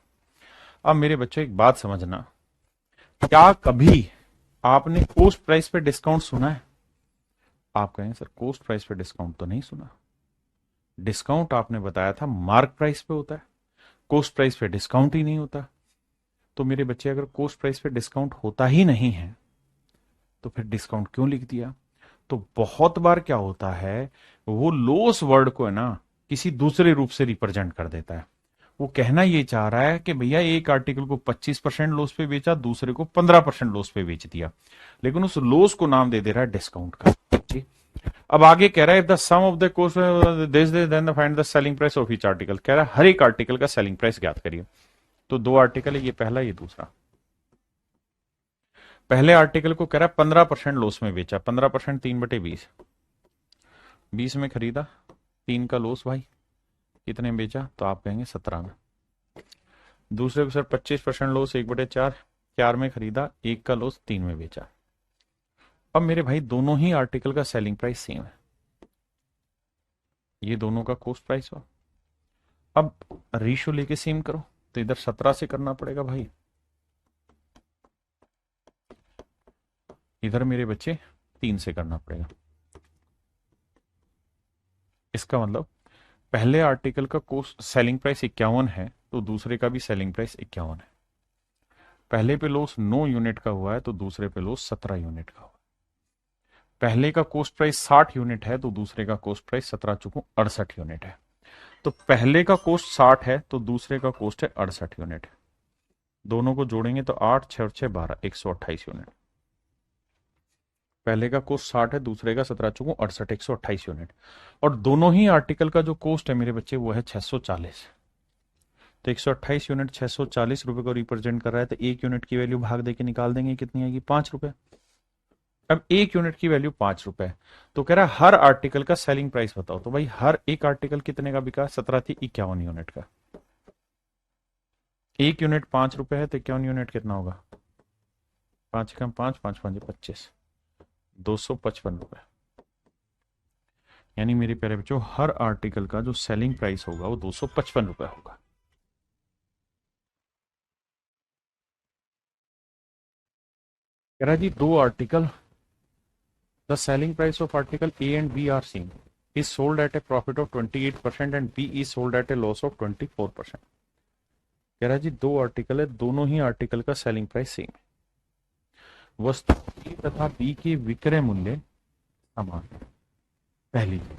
अब मेरे बच्चों एक बात समझना, क्या कभी आपने कॉस्ट प्राइस पे डिस्काउंट सुना है? आप कहें सर कॉस्ट प्राइस पे डिस्काउंट तो नहीं सुना। डिस्काउंट आपने बताया था मार्क प्राइस पे होता है, कॉस्ट प्राइस पे डिस्काउंट ही नहीं होता। तो मेरे बच्चे अगर कॉस्ट प्राइस पे डिस्काउंट होता ही नहीं है तो फिर डिस्काउंट क्यों लिख दिया? तो बहुत बार क्या होता है, वो लॉस वर्ड को है ना किसी दूसरे रूप से रिप्रेजेंट कर देता है। वो कहना ये चाह रहा है कि भैया एक आर्टिकल को 25% लॉस पे बेचा, दूसरे को 15% लॉस पे बेच दिया, लेकिन उस लॉस को नाम दे दे रहा है डिस्काउंट का। जी। अब आगे कह रहा है the sum of the cost this then find the selling price of each article. कह रहा है हर एक आर्टिकल का सेलिंग प्राइस ज्ञात करिए। तो 2 आर्टिकल है, ये पहला ये दूसरा। पहले आर्टिकल को कह रहा है 15% लॉस में बेचा, 15% 3/20, 20 में खरीदा, 3 का लॉस भाई, कितने बेचा? तो आप कहेंगे 17 में। दूसरे को सर 25% लॉस, 1/4, 4 में खरीदा, 1 का लॉस, 3 में बेचा। अब मेरे भाई दोनों ही आर्टिकल का सेलिंग प्राइस सेम है, ये दोनों का कॉस्ट प्राइस हुआ। अब रेशियो लेके सेम करो, तो इधर 17 से करना पड़ेगा भाई, इधर मेरे बच्चे 3 से करना पड़ेगा। इसका मतलब पहले आर्टिकल का कॉस्ट सेलिंग प्राइस 51 है, तो दूसरे का भी सेलिंग प्राइस 51 है। पहले पे लॉस 9 यूनिट का हुआ है, तो दूसरे पे लॉस 17 यूनिट का हुआ है। पहले का कॉस्ट प्राइस 60 यूनिट है, तो दूसरे का कॉस्ट प्राइस 17 चुकू 68 यूनिट है। तो पहले का कॉस्ट 60 है, तो दूसरे का कॉस्ट है 68 यूनिट। दोनों को जोड़ेंगे तो 8 6 6 12, 128 यूनिट। पहले का कॉस्ट 60 है, दूसरे का 17 चुकू 68, 128 यूनिट। और दोनों ही आर्टिकल का जो कॉस्ट है मेरे बच्चे वो है 640। तो 128 यूनिट 640 रुपए को रिप्रेजेंट कर रहा है, तो एक यूनिट की वैल्यू भाग देके निकाल देंगे, कितनी आएगी? 5 रुपए। अब एक यूनिट की वैल्यू 5 रुपए, तो कह रहा है हर आर्टिकल का सेलिंग प्राइस बताओ। तो भाई हर एक आर्टिकल कितने का बिका? 17 थी, 51 यूनिट का। एक यूनिट 5 रुपए है, तो 51 यूनिट कितना होगा? 5 कम 5, 5 5 25, 255 रुपए। यानी मेरे प्यारे बच्चों हर आर्टिकल का जो सेलिंग प्राइस होगा वो 255 रुपए होगा। कह रहा है जी दो article, the selling price of article A and B are same, is sold at a profit of 28% and B is sold at a loss of 24%। कह रहा है जी दो आर्टिकल है, दोनों ही आर्टिकल का सेलिंग प्राइस सेम है, वस्तु ए तथा बी के विक्रय मूल्य समान है। पहली चीज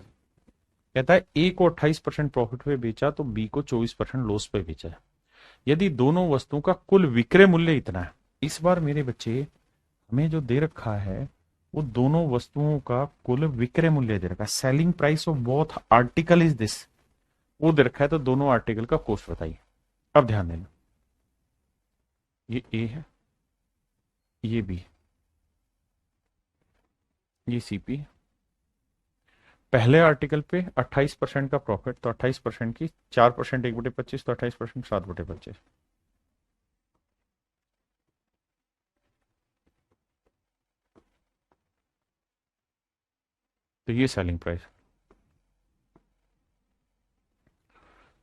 कहता है ए को 28% प्रॉफिट पे बेचा, तो बी को 24% लॉस पे बेचा है। यदि दोनों वस्तुओं का कुल विक्रय मूल्य इतना है, इस बार मेरे बच्चे हमें जो दे रखा है वो दोनों वस्तुओं का कुल विक्रय मूल्य दे रखा है, selling price of both article is this, वो दे रखा है। तो दोनों आर्टिकल का कॉस्ट बताइए। अब ध्यान देना, ये ए है, ये बी, ये सीपी। पहले आर्टिकल पे 28% का प्रॉफिट, तो 28% की 4%, 1/25, तो 28%, 7/25। तो ये सेलिंग प्राइस।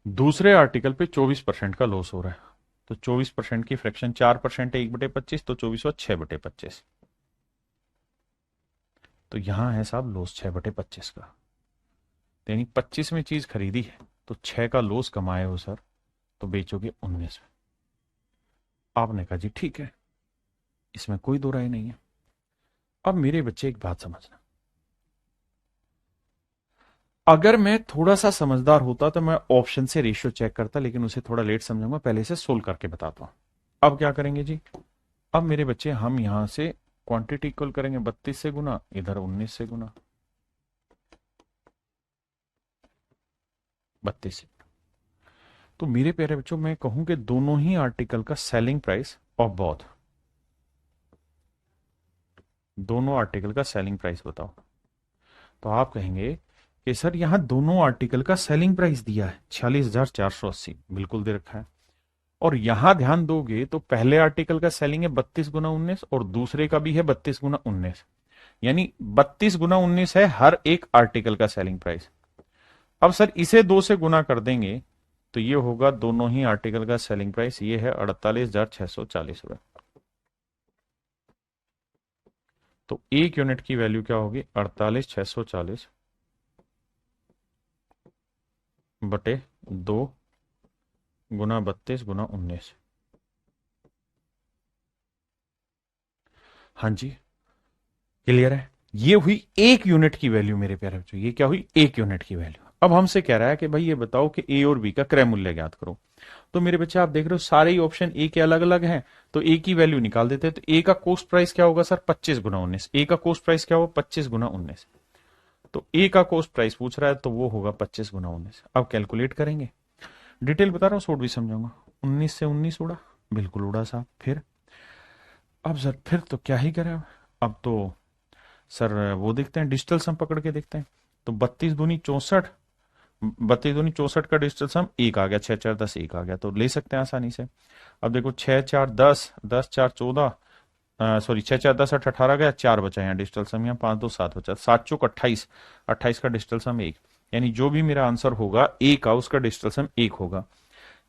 दूसरे आर्टिकल पे 24% का लॉस हो रहा है, तो 24% की फ्रैक्शन 4% है, 1/25, तो 24 और 6/25। तो यहां है साहब लॉस 6/25 का। यानी 25 में चीज खरीदी है, तो 6 का लॉस कमाए हो सर, तो बेचोगे 19 में। आपने कहा जी ठीक है, इसमें कोई दो राय नहीं है। अब मेरे बच्चे एक बात समझना, अगर मैं थोड़ा सा समझदार होता तो मैं ऑप्शन से रेशियो चेक करता, लेकिन उसे थोड़ा लेट समझूंगा, पहले से सोल्व करके बताता हूं। अब क्या करेंगे जी? अब मेरे बच्चे हम यहां से क्वांटिटी इक्वल करेंगे, 32 से गुना, इधर 19 से गुना, 32 से। तो मेरे प्यारे बच्चों मैं कहूं कि दोनों ही आर्टिकल का सेलिंग प्राइस ऑफ बोथ, दोनों आर्टिकल का सेलिंग प्राइस बताओ। तो आप कहेंगे कि सर यहां दोनों आर्टिकल का सेलिंग प्राइस दिया है 46,480, बिल्कुल दे रखा है। और यहां ध्यान दोगे तो पहले आर्टिकल का सेलिंग है 32 गुना 19, और दूसरे का भी है 32 गुना 19, यानी 32 गुना 19 है हर एक आर्टिकल का सेलिंग प्राइस। अब सर इसे 2 से गुना कर देंगे, तो ये होगा दोनों ही आर्टिकल का सेलिंग प्राइस, ये है 48,640 रुपए। तो एक यूनिट की वैल्यू क्या होगी? 48,640 बटे 2 गुना 32 गुना 19। हाँ जी, क्लियर है? ये हुई एक यूनिट की वैल्यू मेरे प्यारे बच्चों, ये क्या हुई? एक यूनिट की वैल्यू। अब हमसे कह रहा है कि भाई ये बताओ कि ए और बी का क्रय मूल्य ज्ञात करो। तो मेरे बच्चे आप देख रहे हो सारे ही ऑप्शन ए के अलग अलग हैं, तो ए की वैल्यू निकाल देते हैं। तो ए का कॉस्ट प्राइस क्या होगा सर? 25 गुना 19। ए का कॉस्ट प्राइस क्या होगा? 25 गुना 19। तो ए का कॉस्ट प्राइस पूछ रहा है, तो वो होगा 25 गुना 19। अब कैलकुलेट करेंगे, डिटेल बता रहा हूँ, शॉर्ट भी समझाऊंगा। 19 से 19 उड़ा, बिल्कुल उड़ा साहब। फिर अब सर फिर तो क्या ही करें, अब तो सर वो देखते हैं, डिजिटल सम पकड़ के देखते हैं। तो 32 दूनी 64, 32 दूनी 64 का डिजिटल सम 1 आ गया, 6 4 10 1 आ गया, तो ले सकते हैं आसानी से। अब देखो 6 4 10, 10 4 14, सॉरी 6 4 10 8 18 गया, 4 बचा यहाँ डिजिटल सम, यहाँ 5 2 7 बचा, 7 चौक 28, 28 का डिजिटल सम 1, यानी जो भी मेरा आंसर होगा ए का उसका डिजिटल सम 1 होगा।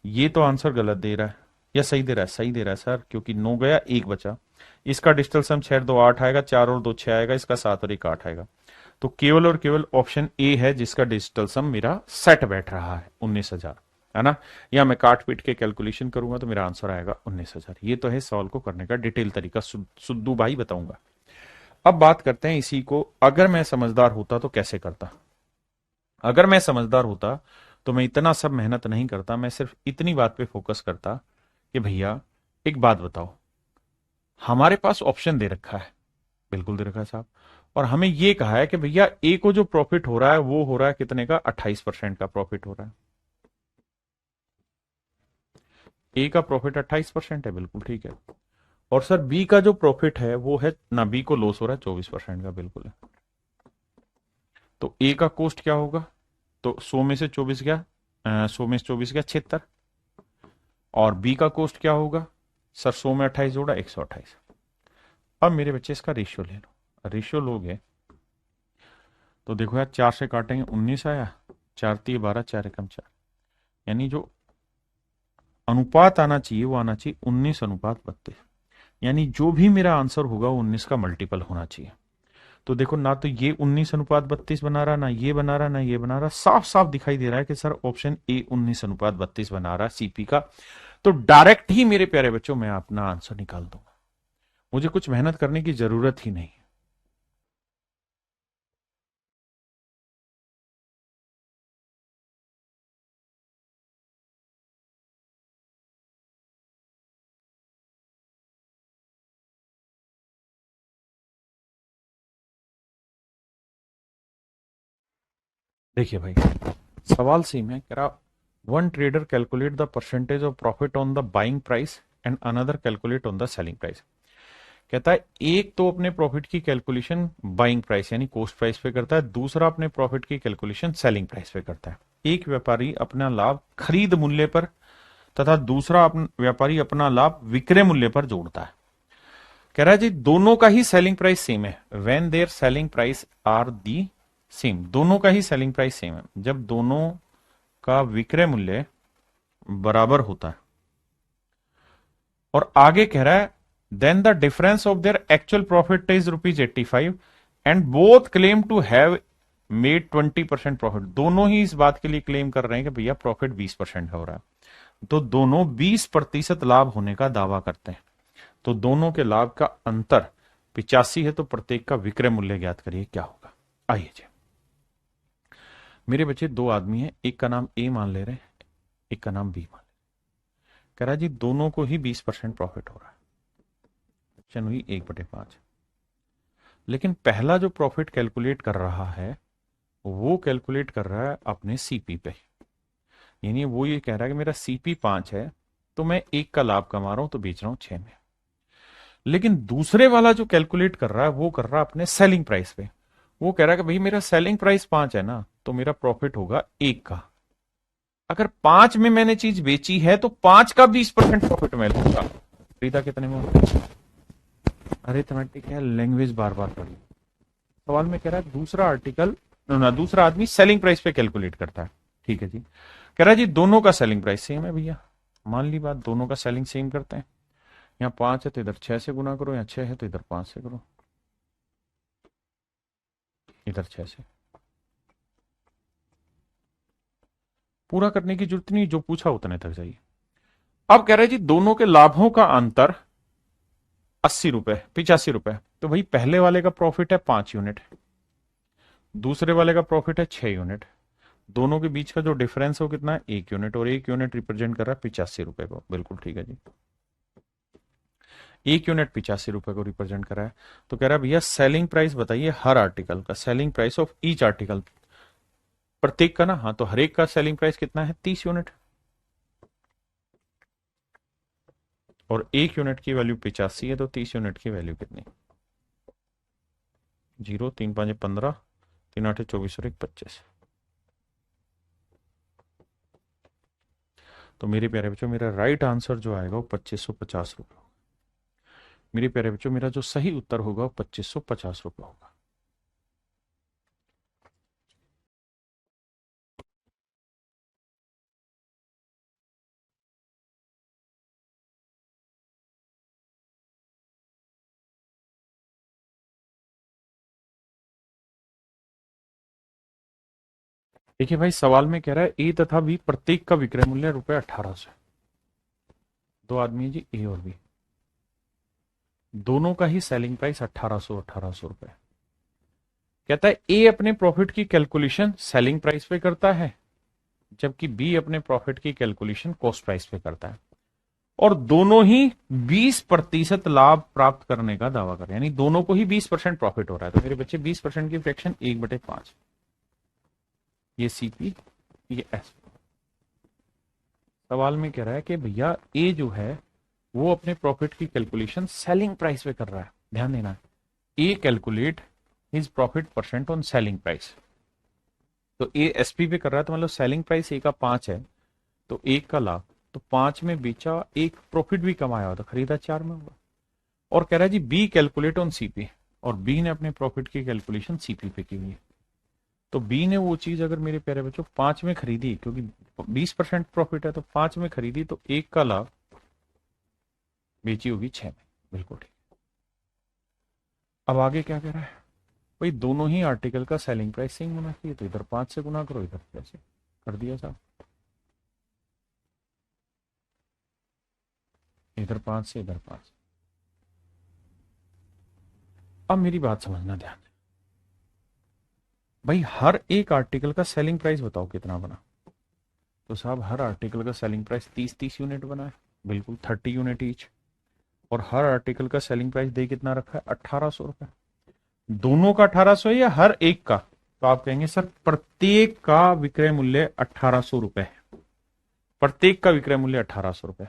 ये तो आंसर गलत दे रहा है या सही दे रहा है? सही दे रहा है सर, क्योंकि 9 गया 1 बचा, इसका डिजिटल सम 6 2 8 आएगा, 4 और 2 6 आएगा, इसका 7 और 1 8 आएगा। तो केवल और केवल ऑप्शन ए है जिसका डिजिटल सम मेरा सेट बैठ रहा है 19,000, है ना। या मैं काट पीट के कैलकुलेशन करूंगा तो मेरा आंसर आएगा 19,000। ये तो है सॉल्व को करने का डिटेल तरीका, सुद्दू भाई बताऊंगा। अब बात करते हैं इसी को, अगर मैं समझदार होता तो कैसे करता। अगर मैं समझदार होता तो मैं इतना सब मेहनत नहीं करता, मैं सिर्फ इतनी बात पे फोकस करता कि भैया एक बात बताओ, हमारे पास ऑप्शन दे रखा है, बिल्कुल दे रखा है साहब, और हमें यह कहा है कि भैया ए को जो प्रॉफिट हो रहा है वो हो रहा है कितने का, 28% का प्रॉफिट हो रहा है। ए का प्रॉफिट 28% है, बिल्कुल ठीक है। और सर बी का जो प्रॉफिट है वो है ना, बी को लॉस हो रहा है 24% का, बिल्कुल है। तो ए का कॉस्ट क्या होगा, तो 100 में से 24 गया, 100 में से 24 गया 76, और बी का कॉस्ट क्या होगा सर, 100 में 28 जोड़ा 128। अब मेरे बच्चे इसका रेशियो ले लो, रेशियो लोगे तो देखो यार 4 से काटेंगे 19 आया, 4 3 12, 4 एकम 4, यानी जो अनुपात आना चाहिए वो आना चाहिए 19:32, यानी जो भी मेरा आंसर होगा वो 19 का मल्टीपल होना चाहिए। तो देखो ना तो ये 19:32 बना रहा, ना ये बना रहा, ना ये बना रहा, साफ साफ दिखाई दे रहा है कि सर ऑप्शन ए 19:32 बना रहा है सीपी का। तो डायरेक्ट ही मेरे प्यारे बच्चों मैं अपना आंसर निकाल दूंगा, मुझे कुछ मेहनत करने की जरूरत ही नहीं। देखिए भाई सवाल सेम है, कह रहा one trader calculate the percentage of profit on the buying price and another calculate on the selling price. कहता है एक तो अपने प्रॉफिट की कैलकुलेशन बाइंग प्राइस यानी कॉस्ट प्राइस पे करता है, दूसरा अपने प्रॉफिट की कैलकुलेशन सेलिंग प्राइस पे करता है। एक व्यापारी अपना लाभ खरीद मूल्य पर तथा दूसरा व्यापारी अपना लाभ विक्रय मूल्य पर जोड़ता है। कह रहा है जी दोनों का ही सेलिंग प्राइस सेम है, when their selling price are the same, दोनों का ही सेलिंग प्राइस सेम है जब दोनों का विक्रय मूल्य बराबर होता है। और आगे कह रहा है then the difference of their actual profit is ₹85 and both claim to have made 20% profit. दोनों ही इस बात के लिए क्लेम कर रहे हैं कि भैया प्रॉफिट 20% का हो रहा है, तो दोनों 20% लाभ होने का दावा करते हैं। तो दोनों के लाभ का अंतर 85 है, तो प्रत्येक का विक्रय मूल्य ज्ञात करिए क्या होगा। आइए जी मेरे बच्चे, दो आदमी हैं, एक का नाम ए मान ले रहे हैं, एक का नाम बी मान ले। कह रहा है जी दोनों को ही 20% प्रॉफिट हो रहा है, ऑप्शन हुई 1/5। लेकिन पहला जो प्रॉफिट कैलकुलेट कर रहा है वो कैलकुलेट कर रहा है अपने सीपी पे, यानी वो ये कह रहा है कि मेरा सीपी 5 है तो मैं 1 का लाभ कमा रहा हूं तो बेच रहा हूं 6 में। लेकिन दूसरे वाला जो कैलकुलेट कर रहा है वो कर रहा है अपने सेलिंग प्राइस पे, वो कह रहा है कि भाई मेरा सेलिंग प्राइस 5 है ना, तो मेरा प्रॉफिट होगा 1 का। अगर 5 में मैंने चीज बेची है तो 5 का 20% प्रॉफिट मैं लूंगा। खरीदा कितने में होगा? अरिथमेटिक है, लैंग्वेज बार बार पढ़ी। सवाल में कह रहा है दूसरा आर्टिकल ना, दूसरा आदमी सेलिंग प्राइस पे कैलकुलेट करता है, ठीक है जी। कह रहा है जी दोनों का सेलिंग प्राइस सेम है भैया, मान ली बात, दोनों का सेलिंग सेम करते हैं। यहाँ 5 है तो इधर 6 से गुना करो, यहाँ 6 है तो इधर 5 से करो, इधर 6 से। पूरा करने की जरूरत नहीं, जो पूछा उतने तक जाइए। अब कह रहे हैं जी दोनों के लाभों का अंतर 80 रुपए 85 रुपए, तो भाई पहले वाले का प्रॉफिट है 5 यूनिट, दूसरे वाले का प्रॉफिट है 6 यूनिट, दोनों के बीच का जो डिफरेंस है वो कितना है 1 यूनिट, और 1 यूनिट रिप्रेजेंट कर रहा है 85 रुपए को, बिल्कुल ठीक है जी। 1 यूनिट 85 रुपए को रिप्रेजेंट कर रहा है। तो कह रहा है भैया सेलिंग प्राइस बताइए हर आर्टिकल का, selling price of each article, प्रत्येक का ना, हाँ तो हर एक का सेलिंग प्राइस कितना है 30 यूनिट, और 1 यूनिट की वैल्यू 85 है, तो 30 यूनिट की वैल्यू कितनी, 0 3 5 15, 3 8 24 और 1 25। तो मेरे प्यारे बच्चों मेरा राइट आंसर जो आएगा वो 2550 रुपये होगा। मेरे प्यारे बच्चों मेरा जो सही उत्तर होगा वो 2550 रुपये होगा। देखिए भाई, सवाल में कह रहा है ए तथा बी प्रत्येक का विक्रय मूल्य ₹1800 है। दो आदमी है जी, ए और बी, दोनों का ही सेलिंग प्राइस 1800 रुपए। कहता है ए अपने प्रॉफिट की कैलकुलेशन सेलिंग प्राइस पे करता है, जबकि बी अपने प्रॉफिट की कैलकुलेशन कॉस्ट प्राइस पे करता है, और दोनों ही 20% लाभ प्राप्त करने का दावा कर, यानी दोनों को ही 20% प्रॉफिट हो रहा है। तो मेरे बच्चे 20% की फ्रैक्शन 1/5, ये सीपी, ये एस। सवाल में कह रहा है कि भैया ए जो है वो अपने प्रॉफिट की कैलकुलेशन सेलिंग प्राइस पे कर रहा है। ध्यान देना, ए calculate his profit percent on selling price. तो ए एसपी पे कर रहा है, तो मतलब सेलिंग प्राइस ए का 5 है, तो 1 का लाभ, तो 5 में बेचा, एक प्रॉफिट भी कमाया होता, खरीदा 4 में होगा। और कह रहा है जी बी कैलकुलेट ऑन सीपी, और बी ने अपने प्रॉफिट की कैलकुलेशन सीपी पे की हुई है। तो बी ने वो चीज अगर मेरे प्यारे बच्चों 5 में खरीदी, क्योंकि 20% प्रॉफिट है, तो 5 में खरीदी, तो 1 का लाभ, बेची होगी 6 में। बिल्कुल ठीक। अब आगे क्या कह रहा है भाई, दोनों ही आर्टिकल का सेलिंग प्राइस सेम होना चाहिए, तो इधर 5 से गुना करो, इधर कैसे कर दिया साहब, इधर 5 से इधर 5। अब मेरी बात समझना ध्यान से भाई, हर एक आर्टिकल का सेलिंग प्राइस बताओ कितना बना। तो साहब हर आर्टिकल का सेलिंग प्राइस 30-30 यूनिट बना है, बिल्कुल 30 यूनिट ईच। और हर आर्टिकल का सेलिंग प्राइस दे कितना रखा है, 1800 रुपए। दोनों का 1800 है या हर एक का? तो आप कहेंगे सर प्रत्येक का विक्रय मूल्य 1800 रुपए है, प्रत्येक का विक्रय मूल्य 1800 रुपए।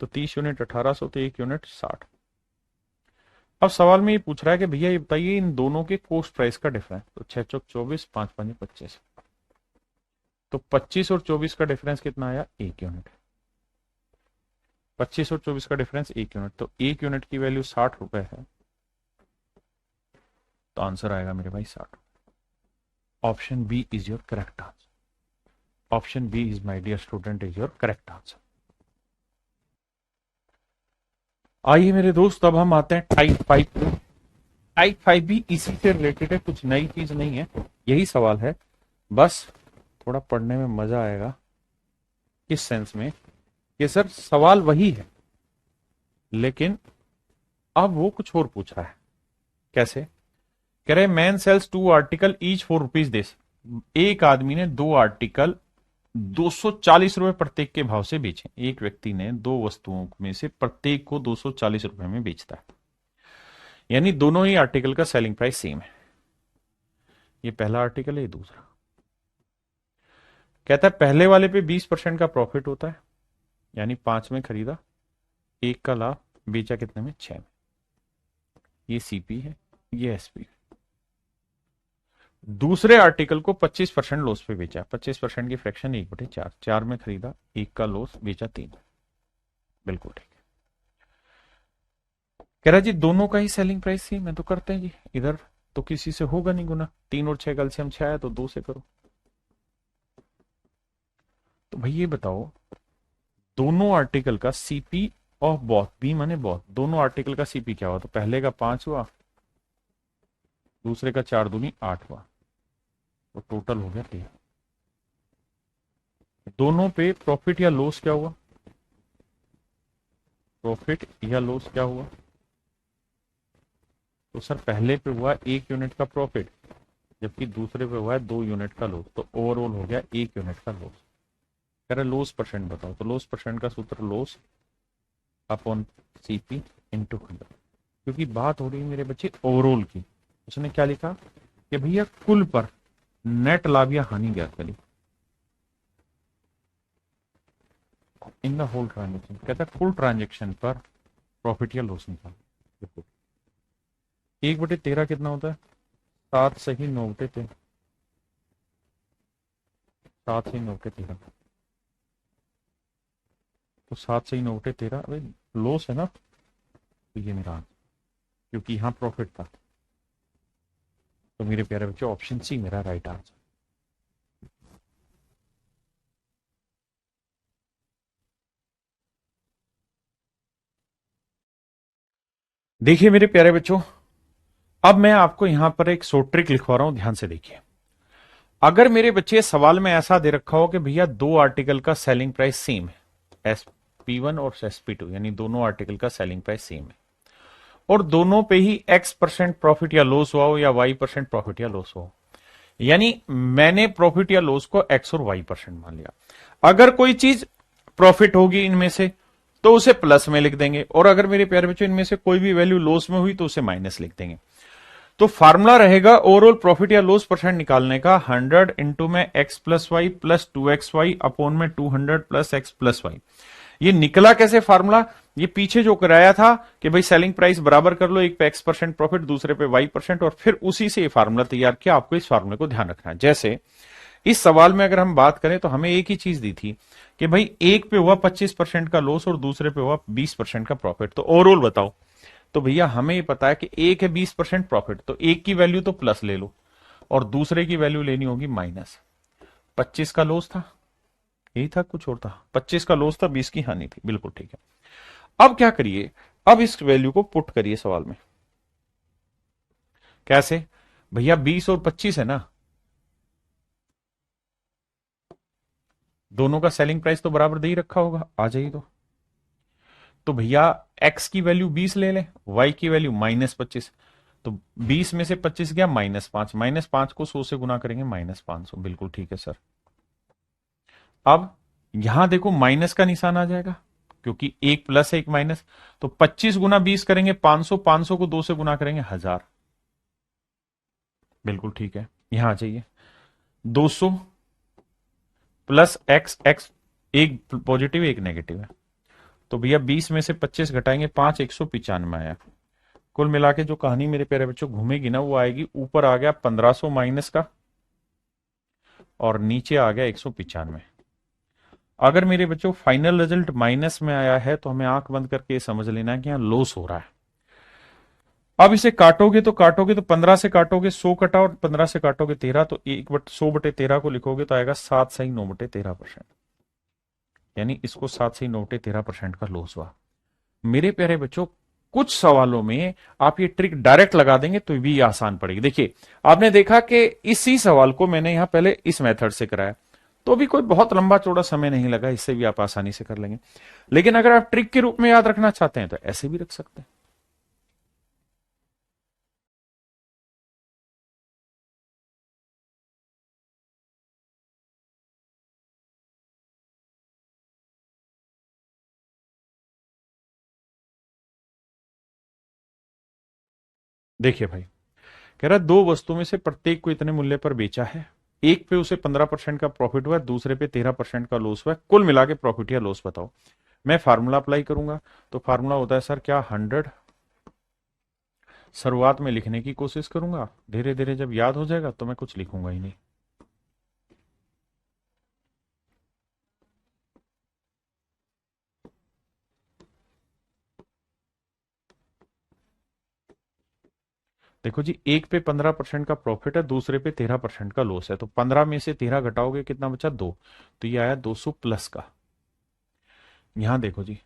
तो 30 यूनिट 1800, तो 1 यूनिट 60। अब सवाल में ये पूछ रहा है कि भैया ये बताइए इन दोनों के कॉस्ट प्राइस का डिफरेंस। तो 6 चौक 24, 5 5 25, तो 25 और 24 का डिफरेंस कितना आया, 1 यूनिट। 25 और 24 का डिफरेंस 1 यूनिट, तो 1 यूनिट की वैल्यू 60 रुपए है, तो आंसर आएगा मेरे भाई 60। Option B is your correct answer. Option B is my dear student is your correct answer. आइए मेरे दोस्त, अब हम आते हैं टाइप 5 पे। टाइप 5 भी इसी से रिलेटेड है, कुछ नई चीज नहीं है, यही सवाल है, बस थोड़ा पढ़ने में मजा आएगा। किस सेंस में कि सर सवाल वही है, लेकिन अब वो कुछ और पूछ रहा है। कैसे कह रहे, मैन सेल्स 2 आर्टिकल ईच ₹4 देस। एक आदमी ने 2 आर्टिकल 240 रुपए प्रत्येक के भाव से बेचे। एक व्यक्ति ने 2 वस्तुओं में से प्रत्येक को 240 रुपए में बेचता है, यानी दोनों ही आर्टिकल का सेलिंग प्राइस सेम है। ये पहला आर्टिकल है, ये दूसरा। कहता है पहले वाले पे 20% का प्रॉफिट होता है, यानी 5 में खरीदा, 1 का लाभ, बेचा कितने में, 6 में। ये सीपी है, ये एसपी। दूसरे आर्टिकल को 25% लॉस पे बेचा, 25% की फ्रैक्शन 1/4, 4 में खरीदा, 1 का लॉस, बेचा 3। बिल्कुल ठीक है। कह रहा जी दोनों का ही सेलिंग प्राइस सेम है, तो करते हैं जी, इधर तो किसी से होगा नहीं गुना, 3 और 6 का एलसीएम 6 आया, तो 2 से करो। तो भाई ये बताओ, दोनों आर्टिकल का सीपी ऑफ बॉथ, बी माने बॉथ, दोनों आर्टिकल का सीपी क्या हुआ? तो पहले का 5 हुआ, दूसरे का 4 दूनी 8 हुआ, तो टोटल हो गया 13। दोनों पे प्रॉफिट या लॉस क्या हुआ? प्रॉफिट या लॉस क्या हुआ? तो सर पहले पे हुआ 1 यूनिट का प्रॉफिट, जबकि दूसरे पे हुआ है 2 यूनिट का लॉस, तो ओवरऑल हो गया 1 यूनिट का लॉस। कह रहा लॉस परसेंट बताओ, तो लॉस परसेंट का सूत्र लॉस अपॉन सीपी इंटू 100, क्योंकि बात हो रही है मेरे बच्चे ओवरऑल की। उसने क्या लिखा कि भैया कुल पर नेट लाभ या हानि ज्ञात करी इन द होल ट्रांजेक्शन। कहता है कुल ट्रांजेक्शन पर प्रॉफिट या लॉस निकाल। 1/13 कितना होता है? 7 सही 9/13, 7 सही 9/13। तो 7 से ही 9 बटे 13, अरे लॉस है ना, तो ये मेरा आंसर, क्योंकि यहां प्रॉफिट था। तो मेरे प्यारे बच्चों ऑप्शन सी मेरा राइट आंसर। देखिए मेरे प्यारे बच्चों, अब मैं आपको यहां पर एक शॉर्ट ट्रिक लिखवा रहा हूं, ध्यान से देखिए। अगर मेरे बच्चे सवाल में ऐसा दे रखा हो कि भैया दो आर्टिकल का सेलिंग प्राइस सेम है, SP1 और SP2, यानी दोनों आर्टिकल का सेलिंग प्राइस सेम है, और दोनों पे ही X% प्रॉफिट या लॉस हुआ हो या Y% प्रॉफिट या लॉस हो, यानी मैंने प्रॉफिट या लॉस को X और Y% मान लिया। अगर कोई चीज प्रॉफिट होगी इनमें से तो उसे प्लस में लिख देंगे, और अगर मेरे प्यारे बच्चों इनमें से कोई भी वैल्यू लॉस में हुई तो उसे माइनस लिख देंगे। तो फार्मूला रहेगा ओवरऑल प्रॉफिट या लॉस परसेंट निकालने का 100 इंटू में x plus Y plus 2xy upon में 200 प्लस x प्लस वाई। ये निकला कैसे फार्मूला? ये पीछे जो कराया था कि भाई सेलिंग प्राइस बराबर कर लो, एक पे x% प्रॉफिट दूसरे पे y%, और फिर उसी से ये फार्मूला तैयार किया। आपको इस फार्मूले को ध्यान रखना है। जैसे इस सवाल में अगर हम बात करें तो हमें एक ही चीज दी थी कि भाई एक पे हुआ 25% का लॉस और दूसरे पे हुआ 20% का प्रॉफिट, तो ओवरऑल बताओ। तो भैया हमें ये पता है कि एक है 20% प्रॉफिट, तो एक की वैल्यू तो प्लस ले लो और दूसरे की वैल्यू लेनी होगी माइनस। 25 का लॉस था, यही था, कुछ और था, 25 का लॉस था, 20 की हानि थी, बिल्कुल ठीक है। अब क्या करिए, अब इस वैल्यू को पुट करिए सवाल में। कैसे भैया? 20 और 25 है ना, दोनों का सेलिंग प्राइस तो बराबर दे ही रखा होगा, आ जाइए। तो भैया x की वैल्यू 20 ले लें, y की वैल्यू -25, तो 20 में से 25 गया -5, -5 को 100 से गुना करेंगे -500, बिल्कुल ठीक है सर। अब यहां देखो माइनस का निशान आ जाएगा, क्योंकि एक प्लस है एक माइनस, तो 25 गुना 20 करेंगे 500, 500 को 2 से गुना करेंगे 1000, बिल्कुल ठीक है। यहां आ जाइए, 200 प्लस एक्स, एक्स एक पॉजिटिव एक नेगेटिव है, तो भैया 20 में से 25 घटाएंगे 5, 195 आया। कुल मिला के जो कहानी मेरे प्यारे बच्चों घूमेगी ना, वो आएगी, ऊपर आ गया 1500 माइनस का और नीचे आ गया 195। अगर मेरे बच्चों फाइनल रिजल्ट माइनस में आया है तो हमें आंख बंद करके समझ लेना है कि यहां लॉस हो रहा है। अब इसे काटोगे तो 15 से काटोगे 100 कटा, और 15 से काटोगे 13, तो 100/13 को लिखोगे तो आएगा 7 सही 9/13%, यानी इसको 7 सही 9/13% का लॉस हुआ। मेरे प्यारे बच्चों कुछ सवालों में आप ये ट्रिक डायरेक्ट लगा देंगे तो भी आसान पड़ेगी। देखिए आपने देखा कि इसी सवाल को मैंने यहां पहले इस मेथड से कराया, तो भी कोई बहुत लंबा चौड़ा समय नहीं लगा, इससे भी आप आसानी से कर लेंगे। लेकिन अगर आप ट्रिक के रूप में याद रखना चाहते हैं तो ऐसे भी रख सकते हैं। देखिए भाई, कह रहा दो वस्तुओं में से प्रत्येक को इतने मूल्य पर बेचा है, एक पे उसे 15% का प्रॉफिट हुआ है, दूसरे पे 13% का लॉस हुआ है, कुल मिला के प्रॉफिट या लॉस बताओ। मैं फार्मूला अप्लाई करूंगा, तो फार्मूला होता है सर क्या, 100। शुरुआत में लिखने की कोशिश करूंगा, धीरे धीरे जब याद हो जाएगा तो मैं कुछ लिखूंगा ही नहीं। देखो जी, एक पे 15% का प्रॉफिट है, दूसरे पे 13% का लॉस है, तो 15 में से 13 घटाओगे कितना बचा, 2, तो ये आया 200 प्लस का। यहां देखो जी,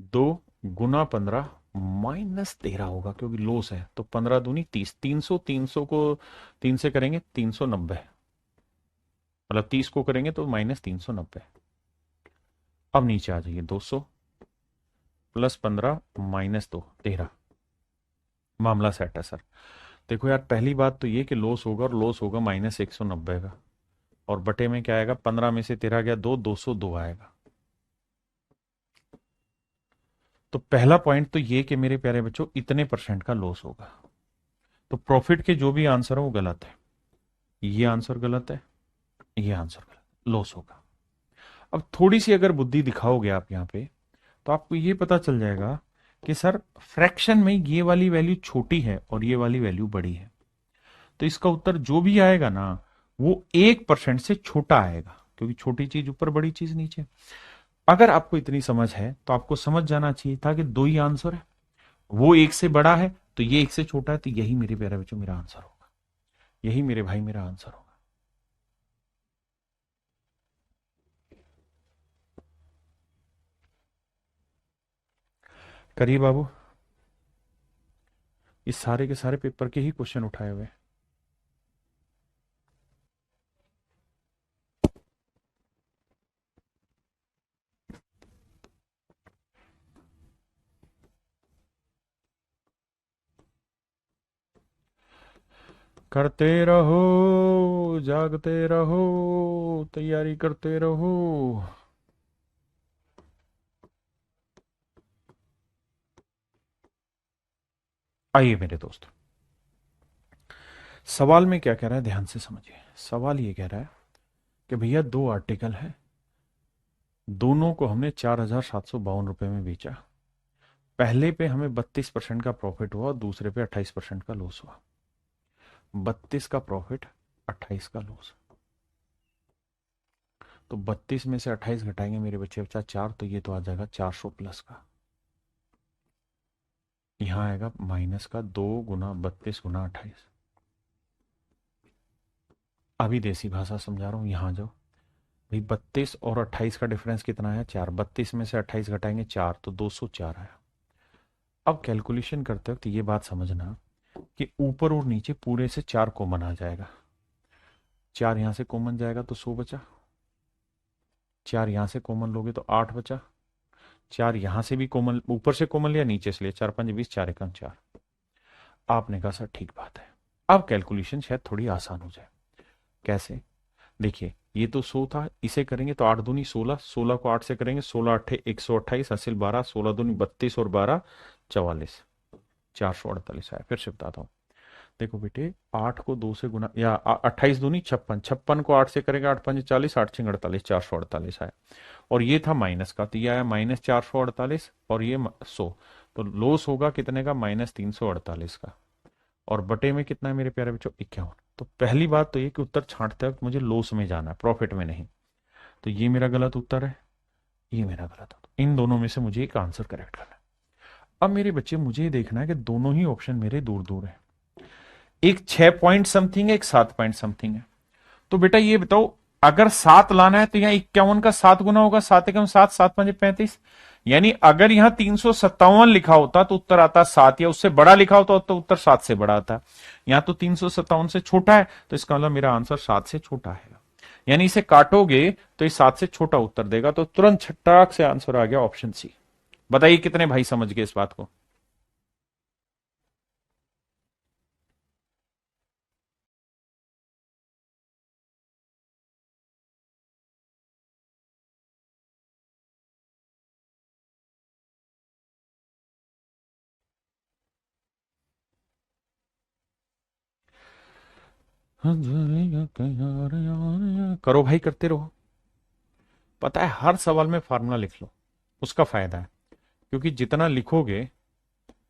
2 गुना 15 -13 होगा, क्योंकि लॉस है, तो 15 दूनी 30, 300, 300 को 3 से करेंगे 390, मतलब 30 को करेंगे तो -390। अब नीचे आ जाइए, 200 प्लस 15 -2, 13, मामला सेट है सर। देखो यार, पहली बात तो ये कि लॉस होगा, और लॉस होगा -190 का, और बटे में क्या आएगा, 15 में से 13 गया 2, 202 आएगा। तो पहला पॉइंट तो ये कि मेरे प्यारे बच्चों इतने परसेंट का लॉस होगा, तो प्रॉफिट के जो भी आंसर है वो गलत है, ये आंसर गलत है, ये आंसर गलत, लॉस होगा। अब थोड़ी सी अगर बुद्धि दिखाओगे आप यहाँ पे, तो आपको ये पता चल जाएगा कि सर फ्रैक्शन में ये वाली वैल्यू छोटी है और ये वाली वैल्यू बड़ी है, तो इसका उत्तर जो भी आएगा ना वो 1% से छोटा आएगा, क्योंकि छोटी चीज ऊपर बड़ी चीज नीचे। अगर आपको इतनी समझ है तो आपको समझ जाना चाहिए था कि दो ही आंसर है, वो एक से बड़ा है तो ये एक से छोटा है, तो यही मेरे प्यारे बच्चों मेरा आंसर होगा, यही मेरे भाई मेरा आंसर होगा। करिए बाबू, इस सारे के सारे पेपर के ही क्वेश्चन उठाए हुए हैं। करते रहो, जागते रहो, तैयारी करते रहो। आइए मेरे दोस्त, सवाल में क्या कह रहा है ध्यान से समझिए। सवाल ये कह रहा है कि भैया दो आर्टिकल है, दोनों को हमने 4,752 रुपए में बेचा। पहले पे हमें 32% का प्रॉफिट हुआ, दूसरे पे 28% का लॉस हुआ। 32 का प्रॉफिट, 28 का लॉस। तो 32 में से 28 घटाएंगे मेरे बच्चे बच्चा 4, तो ये तो आ जाएगा 400 प्लस का। यहां आएगा माइनस का 2 × 32 × 28। अभी देसी भाषा समझा रहा हूं, यहां जाओ भाई। 32 और 28 का डिफरेंस कितना है? 4। 32 में से 28 घटाएंगे 4, तो 204 आया। अब कैलकुलेशन करते वक्त ये बात समझना कि ऊपर और नीचे पूरे से 4 कॉमन आ जाएगा। 4 यहां से कॉमन जाएगा तो 100 बचा। 4 यहां से कॉमन लोगे तो 8 बचा। 4 यहां से भी कॉमन, ऊपर से कॉमन लिया, नीचे से लिया, 4 5 20, 4 1 4। आपने कहा सर ठीक बात है। अब कैलकुलेशन शायद थोड़ी आसान हो जाए। कैसे? देखिए, ये तो 100 था, इसे करेंगे तो 8 दूनी 16, 16 को 8 से करेंगे, 16 8 128, हासिल 12, 16 दूनी 32 और 12 44, 448 आया। फिर से बताता हूँ, देखो बेटे, 8 को 2 से गुना, या 28 दूनी 56, 56 को 8 से करेंगे, 8 5 40, 8 6 48, 448 आया। और ये था माइनस का, तो ये आया -448, और ये 100। तो लॉस होगा कितने का? -348 का। और बटे में कितना है मेरे प्यारे बच्चों? 51। तो पहली बात तो ये कि उत्तर छांटते वक्त मुझे लॉस में जाना है, प्रॉफिट में नहीं। तो ये मेरा गलत उत्तर है, ये मेरा गलत उत्तर। इन दोनों में से मुझे एक आंसर करेक्ट करना है। अब मेरे बच्चे मुझे देखना है कि दोनों ही ऑप्शन मेरे दूर दूर है। एक 6 पॉइंट समथिंग है, एक 7 पॉइंट समथिंग है। तो बेटा ये बताओ, अगर 7 लाना है तो यहाँ 51 का 7 गुना होगा, 7 एकम 7, 7 5 35। यानी अगर यहां 357 लिखा होता तो उत्तर आता 7, या उससे बड़ा लिखा होता तो उत्तर 7 से बड़ा आता। यहां तो 357 से छोटा है, तो इसका मतलब मेरा आंसर 7 से छोटा है। यानी इसे काटोगे तो ये 7 से छोटा उत्तर देगा, तो तुरंत छट्टाक से आंसर आ गया ऑप्शन सी। बताइए कितने भाई समझ गए इस बात को? करो भाई, करते रहो। पता है, हर सवाल में फार्मूला लिख लो, उसका फायदा है। क्योंकि जितना लिखोगे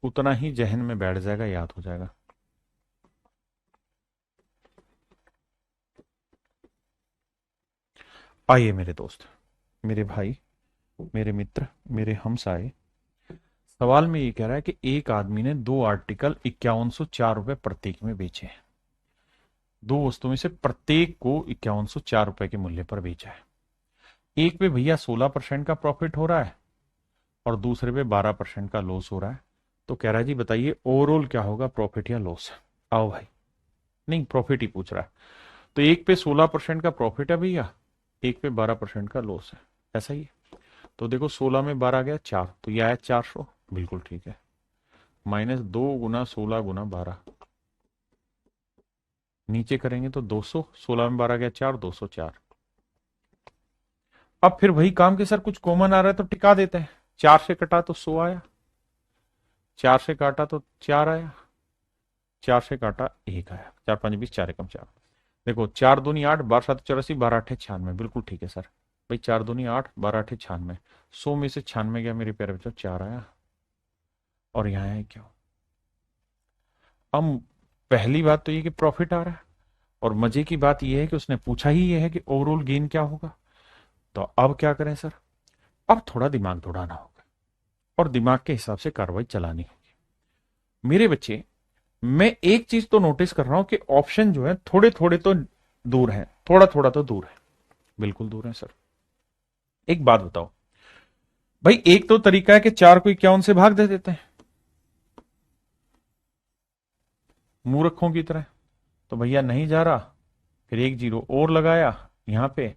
उतना ही जहन में बैठ जाएगा, याद हो जाएगा। आइए मेरे दोस्त, मेरे भाई, मेरे मित्र, मेरे हमसाए, सवाल में ये कह रहा है कि एक आदमी ने दो आर्टिकल 5104 रुपए प्रत्येक में बेचे हैं। दो वस्तुओं में से प्रत्येक को 5104 रुपए के मूल्य पर बेचा है। एक पे भैया 16% का प्रॉफिट हो रहा है और दूसरे पे 12% का लॉस हो रहा है। तो कह रहा है जी बताइए ओवरऑल क्या होगा, प्रॉफिट या लॉस? आओ भाई, नहीं प्रॉफिट ही पूछ रहा है। तो एक पे 16% का प्रॉफिट है भैया, एक पे 12% का लॉस है, ऐसा ही है। तो देखो 16 में 12 गया 4, तो यह आया 400, बिल्कुल ठीक है। -2 × 16 × 12, नीचे करेंगे तो 200, 16 में 12 गया 4, 204। अब फिर वही काम के सर, कुछ कॉमन आ रहा है तो टिका देते हैं। 4 से कटा तो 100 आया, 4 से काटा तो 4 आया, 4 से काटा 1 आया, 4 5 20, 4 एकम 4। देखो 4 दूनी 8, 12 7 84, 12 8 96, बिल्कुल ठीक है सर। भाई 4 दूनी 8, 12 8 96, 100 में से 96 गया मेरे प्यारे बच्चों, 4 आया। और यहाँ है क्या? अब पहली बात तो ये कि प्रॉफिट आ रहा है, और मजे की बात यह है कि उसने पूछा ही ये है कि ओवरऑल गेन क्या होगा। तो अब क्या करें सर? अब थोड़ा दिमाग दौड़ाना होगा और दिमाग के हिसाब से कार्रवाई चलानी होगी। मेरे बच्चे, मैं एक चीज तो नोटिस कर रहा हूं कि ऑप्शन जो है थोड़े थोड़े तो दूर है, थोड़ा थोड़ा तो दूर है, बिल्कुल दूर है सर। एक बात बताओ भाई, एक तो तरीका है कि 4 को 51 से भाग दे देते हैं मूर्खों की तरह। तो भैया नहीं जा रहा, फिर एक जीरो और लगाया यहां पे,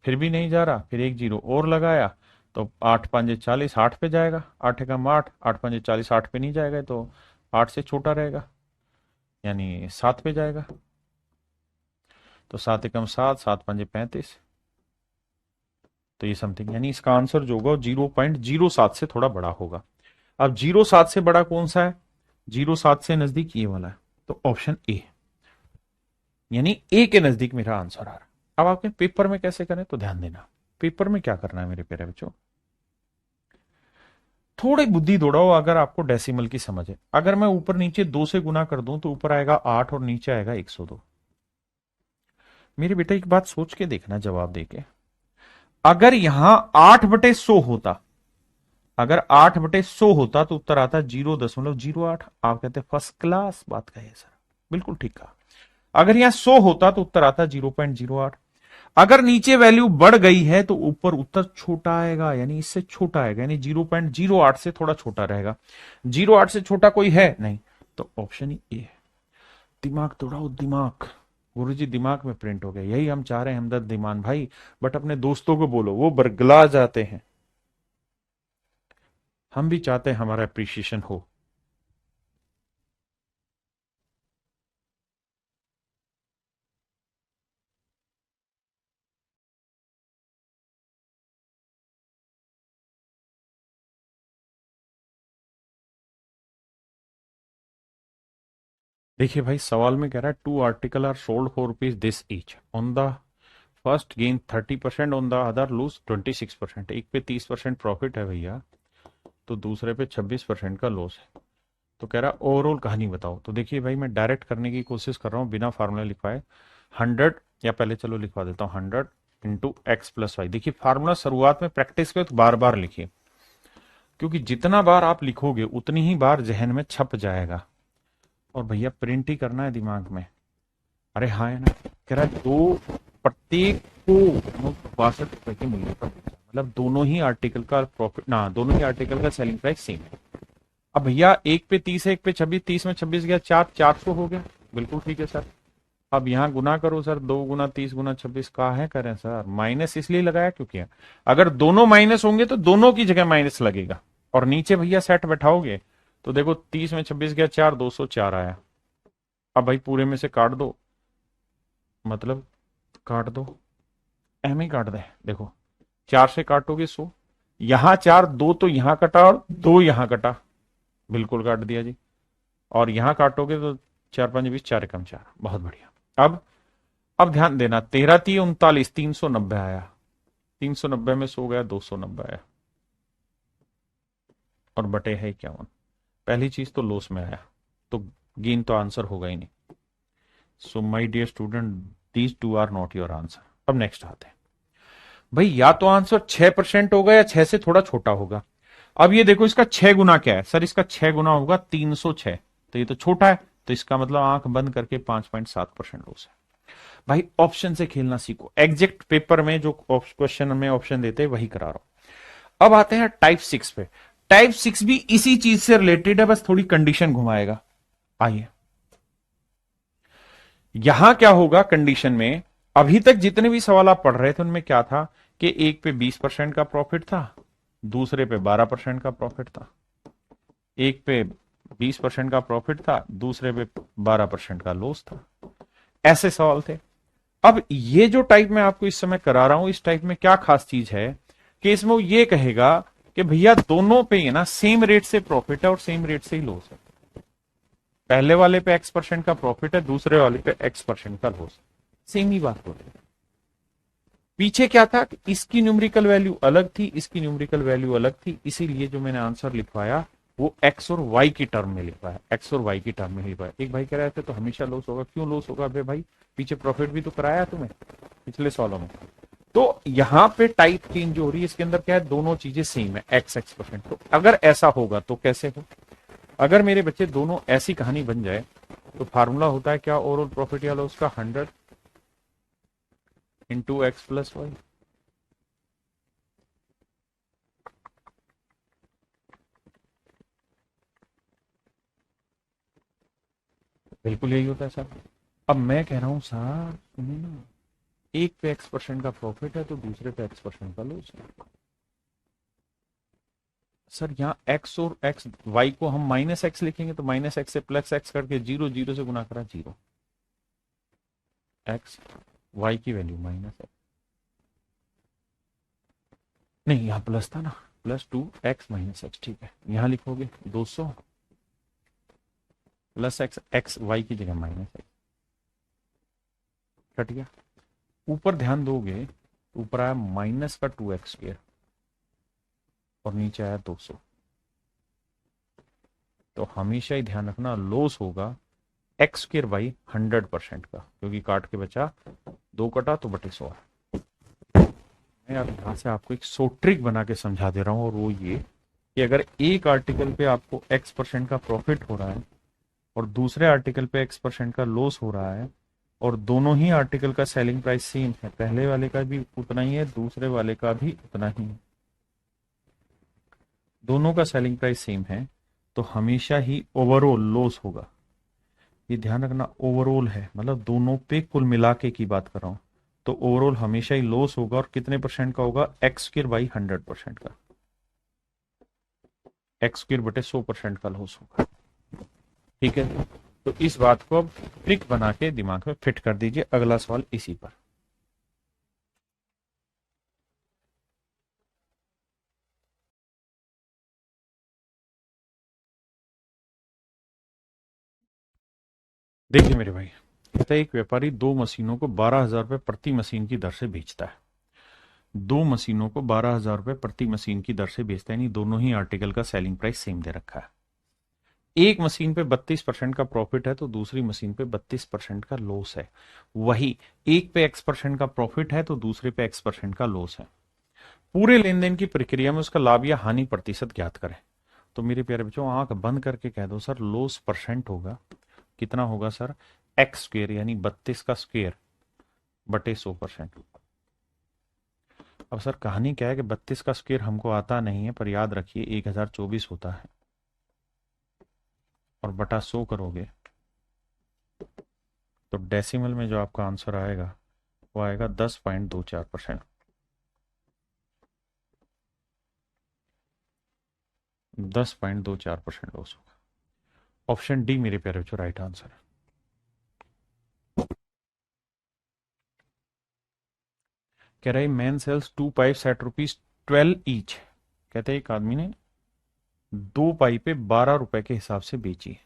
फिर भी नहीं जा रहा, फिर एक जीरो और लगाया, तो 8 5 40, 8 पे जाएगा, 8 एकम 8, 8 5 40, 8 पे नहीं जाएगा, तो 8 से छोटा रहेगा, यानी 7 पे जाएगा। तो 7 एकम 7, 7 5 35, तो ये समथिंग, यानी इसका आंसर जो होगा 0.07 से थोड़ा बड़ा होगा। अब 0.7 से बड़ा कौन सा है? 0.7 से नजदीक ये वाला है, तो ऑप्शन ए, यानी ए के नजदीक मेरा आंसर आ रहा है। अब आपके पेपर में कैसे करें तो ध्यान देना, पेपर में क्या करना है मेरे प्यारे बच्चों, थोड़ी बुद्धि दौड़ाओ। अगर आपको डेसिमल की समझ है, अगर मैं ऊपर नीचे 2 से गुना कर दूं तो ऊपर आएगा 8 और नीचे आएगा 102। मेरे बेटा एक बात सोच के देखना जवाब देके, अगर यहां 8/100 होता, अगर 8/100 होता तो उत्तर आता 0.08। आप कहते फर्स्ट क्लास बात कही है सर, बिल्कुल ठीक कहा। अगर यहां 100 होता तो उत्तर आता 0.08। अगर नीचे वैल्यू बढ़ गई है तो ऊपर उत्तर छोटा आएगा, यानी इससे छोटा आएगा, यानी 0.08 से थोड़ा छोटा रहेगा। 0.8 से छोटा कोई है नहीं, तो ऑप्शन ही ए है। दिमाग दौड़ाओ दिमाग, गुरुजी दिमाग में प्रिंट हो गया, यही हम चाह रहे हैं हमदर्द दीमान भाई। बट अपने दोस्तों को बोलो, वो बरगला जाते हैं। हम भी चाहते हैं हमारा अप्रिशिएशन हो। देखिए भाई, सवाल में कह रहा है 2 article are sold for rupees this each, on the first gain 30%, on the other lose 26%। एक पे 30% प्रॉफिट है भैया, तो दूसरे पे 26% का लॉस है। तो कह रहा ओवरऑल कहानी बताओ। तो देखिए भाई, मैं डायरेक्ट करने की कोशिश कर रहा हूँ बिना फार्मूला लिखवाए। 100, या पहले चलो लिखवा देता हूँ, 100 इंटू एक्स प्लस वाई। देखिए फार्मूला शुरुआत में प्रैक्टिस के तो बार बार लिखिए, क्योंकि जितना बार आप लिखोगे उतनी ही बार जहन में छप जाएगा। और भैया प्रिंट ही करना है दिमाग में। अरे हाँ है ना, कह रहा है दो, प्रत्येक को 62 रुपए के मूल्य पर बेचा, मतलब दोनों ही आर्टिकल का प्रॉफिट ना, दोनों ही आर्टिकल का सेलिंग प्राइस सेम है। अब भैया एक पे 30 है, एक पे 26, 30 में 26 गया 4, 400 हो गया, बिल्कुल ठीक है सर। अब यहाँ गुना करो सर, 2 गुना 30 गुना 26 का है करें सर, माइनस इसलिए लगाया क्योंकि अगर दोनों माइनस होंगे तो दोनों की जगह माइनस लगेगा। और नीचे भैया सेट बैठाओगे तो देखो 30 में 26 गया 4, 204 आया। अब भाई पूरे में से काट दो, मतलब काट दो, एम ही काट दे। देखो 4 से काटोगे 100, यहां 4, 2 तो यहां कटा और 2 यहां कटा, बिल्कुल काट दिया जी। और यहां काटोगे तो 4 5 20, 4 एकम 4, बहुत बढ़िया। अब ध्यान देना, 13 3 39, 390 आया, 390 में 100 गया, 290 आया, और बटे है 51। पहली चीज तो लॉस में आया, तो गेन तो आंसर होगा ही नहीं। So my dear student, these two are not your answer. अब नेक्स्ट आते हैं भाई, या तो आंसर 6% होगा या 6 से थोड़ा छोटा होगा। अब ये देखो, इसका 6 गुना क्या है सर, इसका 6 गुना होगा 306, तो ये तो छोटा है, तो इसका मतलब आंख बंद करके 5.7% लॉस है। भाई ऑप्शन से खेलना सीखो, एग्जैक्ट पेपर में जो क्वेश्चन में ऑप्शन देते हैं वही करा रहा हूं। अब आते हैं टाइप 6 पे। टाइप 6 भी इसी चीज से रिलेटेड है, बस थोड़ी कंडीशन घुमाएगा। आइए, यहां क्या होगा कंडीशन में, अभी तक जितने भी सवाल आप पढ़ रहे थे उनमें क्या था कि एक पे 20% का प्रॉफिट था, दूसरे पे 12% का प्रॉफिट था। एक पे 20% का प्रॉफिट था, दूसरे पे 12% का लॉस था। ऐसे सवाल थे। अब ये जो टाइप मैं आपको इस समय करा रहा हूं, इस टाइप में क्या खास चीज है कि इसमें वो ये कहेगा कि भैया दोनों पे ना सेम रेट से प्रॉफिट है और सेम रेट से ही लॉस है। पहले वाले पे X% का प्रॉफिट है, दूसरे वाले पे X% का लॉस, सेम ही बात हो रही है। पीछे क्या था कि इसकी न्यूमेरिकल वैल्यू अलग थी, इसकी न्यूमेरिकल वैल्यू अलग थी, इसीलिए जो मैंने आंसर लिखवाया वो एक्स और वाई की टर्म में लिखवाया, एक्स और वाई की टर्म में लिखवाया। एक भाई कह रहे थे तो हमेशा लॉस होगा, क्यों लॉस होगा भाई, पीछे प्रॉफिट भी तो कराया तुम्हें पिछले सालों में। तो यहां पे टाइप चेंज हो रही है, इसके अंदर क्या है, दोनों चीजें सेम है, x%। तो अगर ऐसा होगा तो कैसे हो, अगर मेरे बच्चे दोनों ऐसी कहानी बन जाए तो फार्मूला होता है क्या ओवरऑल प्रॉफिट या लॉस का, 100 इंटू एक्स प्लस वाई। बिल्कुल यही होता है सर। अब मैं कह रहा हूं सर सुनिए ना, एक पे x% का प्रॉफिट है तो दूसरे पे x% का लॉस है। सर यहाँ x और x y को हम माइनस एक्स लिखेंगे तो माइनस एक्स से प्लस एक्स करके जीरो, जीरो से गुना करा जीरो, एक्स y की वैल्यू माइनस एक्स, नहीं यहाँ प्लस था ना, प्लस 2x माइनस एक्स, ठीक है यहाँ लिखोगे 200 प्लस एक्स, एक्स वाई की जगह माइनस एक्स, कट गया। ऊपर ध्यान दोगे तो ऊपर आया माइनस का 2x² और नीचे आया 200। तो हमेशा ही ध्यान रखना लॉस होगा x² बाई 100% का, क्योंकि काट के बचा, दो कटा तो बटे 100। मैं अब यहाँ से आपको एक सो ट्रिक बना के समझा दे रहा हूँ, और वो ये कि अगर एक आर्टिकल पे आपको x% का प्रॉफिट हो रहा है और दूसरे आर्टिकल पे x% का लॉस हो रहा है, और दोनों ही आर्टिकल का सेलिंग प्राइस सेम है, पहले वाले का भी उतना ही है, दूसरे वाले का भी उतना ही है, दोनों का सेलिंग प्राइस सेम है, तो हमेशा ही ओवरऑल लॉस होगा। ये ध्यान रखना, ओवरऑल है मतलब दोनों पे कुल मिला के की बात कर रहा हूं, तो ओवरऑल हमेशा ही लॉस होगा, और कितने परसेंट का होगा, x² बाई 100% का, x² बटे 100% का लॉस होगा। ठीक है, तो इस बात को अब ट्रिक बना के दिमाग में फिट कर दीजिए। अगला सवाल इसी पर। देखिए मेरे भाई, कहता है एक व्यापारी दो मशीनों को 12,000 रुपए प्रति मशीन की दर से बेचता है, दो मशीनों को 12,000 रुपए प्रति मशीन की दर से बेचता है, यानी दोनों ही आर्टिकल का सेलिंग प्राइस सेम दे रखा है। एक मशीन पे 32% का प्रॉफिट है तो दूसरी मशीन पे 32% का लॉस है। वही एक पे x% का प्रॉफिट है तो दूसरे पे x% का लॉस है। पूरे लेन देन की प्रक्रिया में उसका लाभ या हानि प्रतिशत ज्ञात करें। तो मेरे प्यारे बच्चों आंख बंद करके कह दो सर, लॉस परसेंट होगा, कितना होगा सर, x² यानी 32 का स्क्वेयर बटे 100%। अब सर कहानी क्या है कि 32 का स्क्वेयर हमको आता नहीं है, पर याद रखिए 1024 होता है, और बटा 100 करोगे तो डेसिमल में जो आपका आंसर आएगा वो आएगा 10.24%। 10.24% लॉस होगा। ऑप्शन डी मेरे प्यारे बच्चों राइट आंसर है। कह रहे man sells 2 pipes at ₹12 each. कहते हैं एक आदमी ने दो पाइपें 12 रुपए के हिसाब से बेची,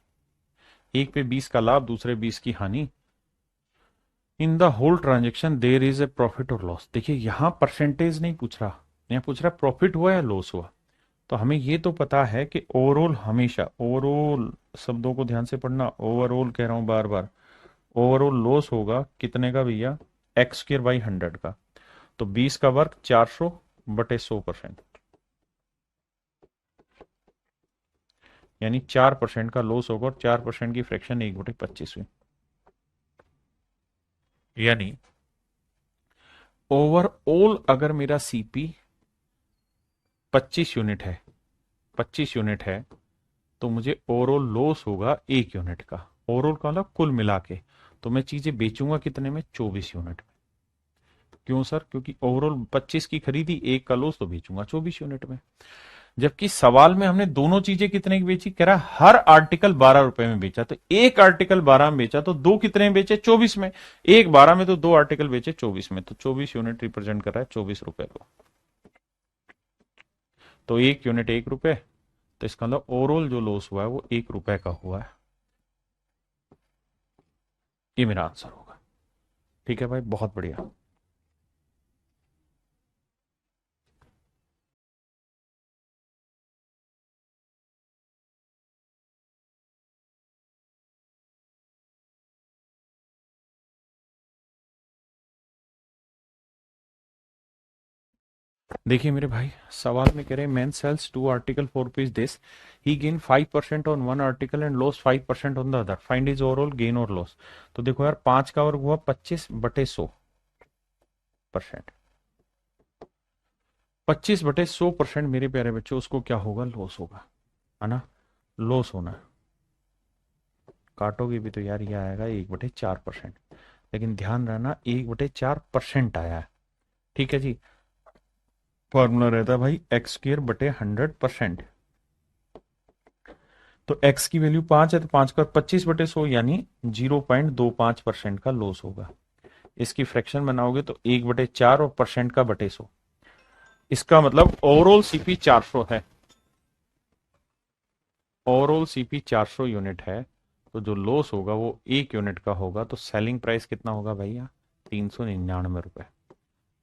एक पे 20 का लाभ, दूसरे 20 की हानि। In the whole transaction there is a profit और लॉस। देखिए यहां परसेंटेज नहीं पूछ रहा, यहाँ पूछ रहा प्रॉफिट हुआ या लॉस हुआ। तो हमें ये तो पता है कि ओवरऑल, हमेशा ओवरऑल शब्दों को ध्यान से पढ़ना, ओवरऑल कह रहा हूं बार बार, ओवरऑल लॉस होगा कितने का भैया, x² बाई 100 का। तो 20 का वर्ग 400 बटे 100%, यानी 4% का लॉस होगा, और 4% की फ्रैक्शन 1/25 हुई। यानी ओवरऑल अगर मेरा सीपी 25 यूनिट है, 25 यूनिट है, तो मुझे ओवरऑल लॉस होगा 1 यूनिट का। ओवरऑल का मतलब कुल मिला के, तो मैं चीजें बेचूंगा कितने में, 24 यूनिट में। क्यों सर, क्योंकि ओवरऑल 25 की खरीदी, एक का लॉस, तो बेचूंगा 24 यूनिट में। जबकि सवाल में हमने दोनों चीजें कितने की बेची, कह रहा हर आर्टिकल 12 रुपए में बेचा, तो एक आर्टिकल 12 में बेचा तो दो कितने में बेचे, 24 में। एक 12 में तो दो आर्टिकल बेचे 24 में, तो 24 यूनिट रिप्रेजेंट कर रहा है 24 रुपए को। तो एक यूनिट 1 रुपए, तो इसका मतलब ओवरऑल जो लॉस हुआ है वो 1 रुपए का हुआ है। ये मेरा आंसर होगा। ठीक है भाई, बहुत बढ़िया। देखिए मेरे भाई, सवाल में कह रहे हैं man sells two article for rupees this, he gain 5% on one article and loss 5% on the other, find is overall gain और लॉस। तो देखो यार, 5 का वर्ग हुआ 25/100%। 25/100% मेरे प्यारे बच्चों, उसको क्या होगा? लॉस होगा, है ना? लॉस होना है। काटोगे भी तो यार ये आएगा 1/4%, लेकिन ध्यान रहना 1/4% आया है। ठीक है जी। फॉर्मूला रहता है भाई x² बटे 100%। तो x की वैल्यू 5 है, तो 5 का 25/100 यानी 0.25% का लॉस होगा। इसकी फ्रैक्शन बनाओगे तो 1/4 और परसेंट का बटे 100। इसका मतलब ओवरऑल सीपी 400 है। ओवरऑल सीपी 400 यूनिट है, तो जो लॉस होगा वो 1 यूनिट का होगा। तो सेलिंग प्राइस कितना होगा भैया? 399 रुपए।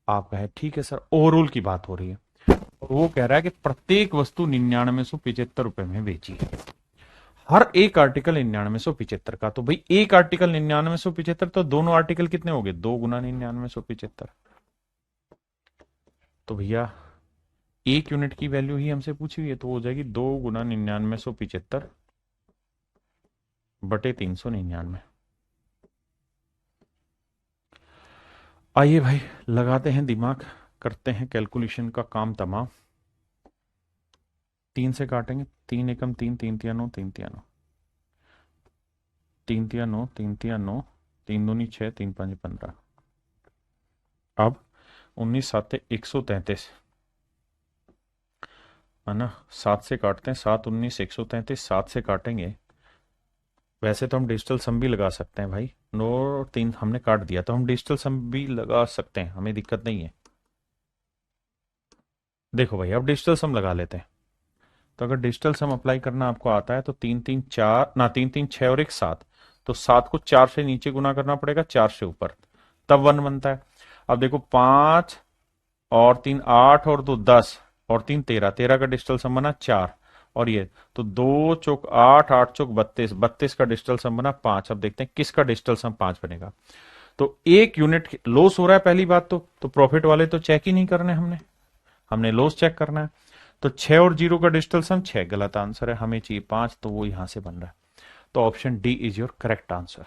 आप कहे ठीक है सर, ओवरऑल की बात हो रही है। और वो कह रहा है कि प्रत्येक वस्तु 9975 रुपए में बेची है, हर एक आर्टिकल 9975 का। तो भाई एक आर्टिकल 9975, तो दोनों आर्टिकल कितने हो गए? 2 गुना 9975। तो भैया 1 यूनिट की वैल्यू ही हमसे पूछी हुई है, तो हो जाएगी 2 गुना 9975 बटे 399। आइए भाई, लगाते हैं दिमाग, करते हैं कैलकुलेशन का काम तमाम। 3 से काटेंगे, 3 एकम 3, 3 तिया 9, 3 तिया 9, 3 तिया 9, 3 तिया 9, 3 दूनी 6, 3 5 15। अब 19 7 133, है ना? 7 से काटते हैं, 7 19 133, 7 से काटेंगे। वैसे तो हम डिजिटल सम भी लगा सकते हैं भाई, नो 3 हमने काट दिया, तो हम डिजिटल सम भी लगा सकते हैं, हमें दिक्कत नहीं है। देखो भाई, अब डिजिटल सम लगा लेते हैं। तो अगर डिजिटल सम अप्लाई करना आपको आता है, तो 3 3 4 और 1 7, तो 7 को 4 से नीचे गुना करना पड़ेगा, 4 से ऊपर, तब 1 बनता है। अब देखो, 5 और 3 8 और 2 10 और 3 13, 13 का डिजिटल सम बना 4, और ये तो 2 चौक 8, 8 चौक 32, 32 का डिजिटल सम बना 5। अब देखते हैं किसका डिजिटल सम 5 बनेगा। तो 1 यूनिट लॉस हो रहा है, पहली बात तो प्रॉफिट वाले तो चेक ही नहीं करने, हमने हमने लॉस चेक करना है। तो 6 और 0 का डिजिटल सम 6 गलत आंसर है, हमें चाहिए 5, तो वो यहां से बन रहा है। तो option D is your correct answer.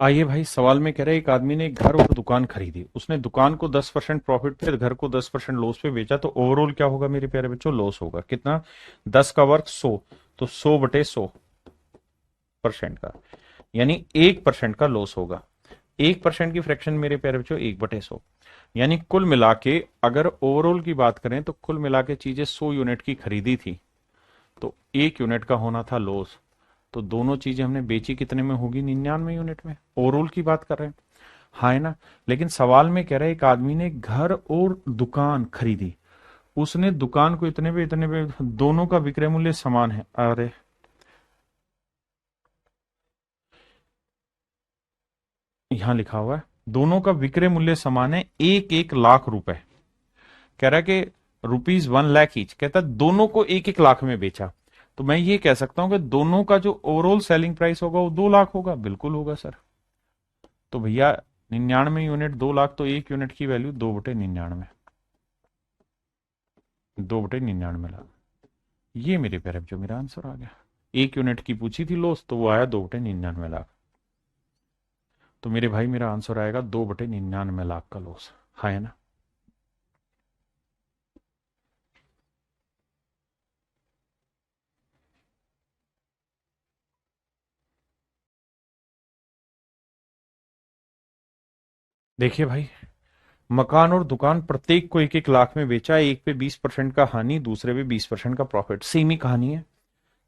आइए भाई, सवाल में कह रहे हैं एक आदमी ने एक घर और दुकान खरीदी, उसने दुकान को 10% प्रॉफिट पे, घर को 10% लॉस पे बेचा, तो ओवरऑल क्या होगा मेरे प्यारे बच्चों? लॉस होगा। कितना? 10 का वर्ग 100, तो 100/100% का, यानी 1% का लॉस होगा। 1% की फ्रैक्शन मेरे प्यारे बच्चों 1/100, यानी कुल मिला के अगर ओवरऑल की बात करें, तो कुल मिला के चीजें 100 यूनिट की खरीदी थी, तो 1 यूनिट का होना था लॉस। तो दोनों चीजें हमने बेची कितने में होगी? 99 यूनिट में। ओवरऑल की बात कर रहे हैं, हाँ है ना? लेकिन सवाल में कह रहे हैं एक आदमी ने घर और दुकान खरीदी, उसने दुकान को इतने पे, दोनों का विक्रय मूल्य समान है। अरे, यहां लिखा हुआ है दोनों का विक्रय मूल्य समान है, 1 1 लाख रुपए। कह रहा है कि ₹1 लाख ईच, कहता है दोनों को 1 1 लाख में बेचा। तो मैं ये कह सकता हूं कि दोनों का जो ओवरऑल सेलिंग प्राइस होगा वो 2 लाख होगा। बिल्कुल होगा सर। तो भैया 99 यूनिट 2 लाख, तो 1 यूनिट की वैल्यू 2/99, 2/99 लाख। ये मेरे प्यारे जो मेरा आंसर आ गया। 1 यूनिट की पूछी थी लॉस, तो वो आया 2/99 लाख। तो मेरे भाई मेरा आंसर आएगा 2/99 लाख का लॉस, है ना? देखिए भाई, मकान और दुकान प्रत्येक को 1 1 लाख में बेचा, एक पे 20% का हानि, दूसरे पे 20% का प्रॉफिट। सेम ही कहानी है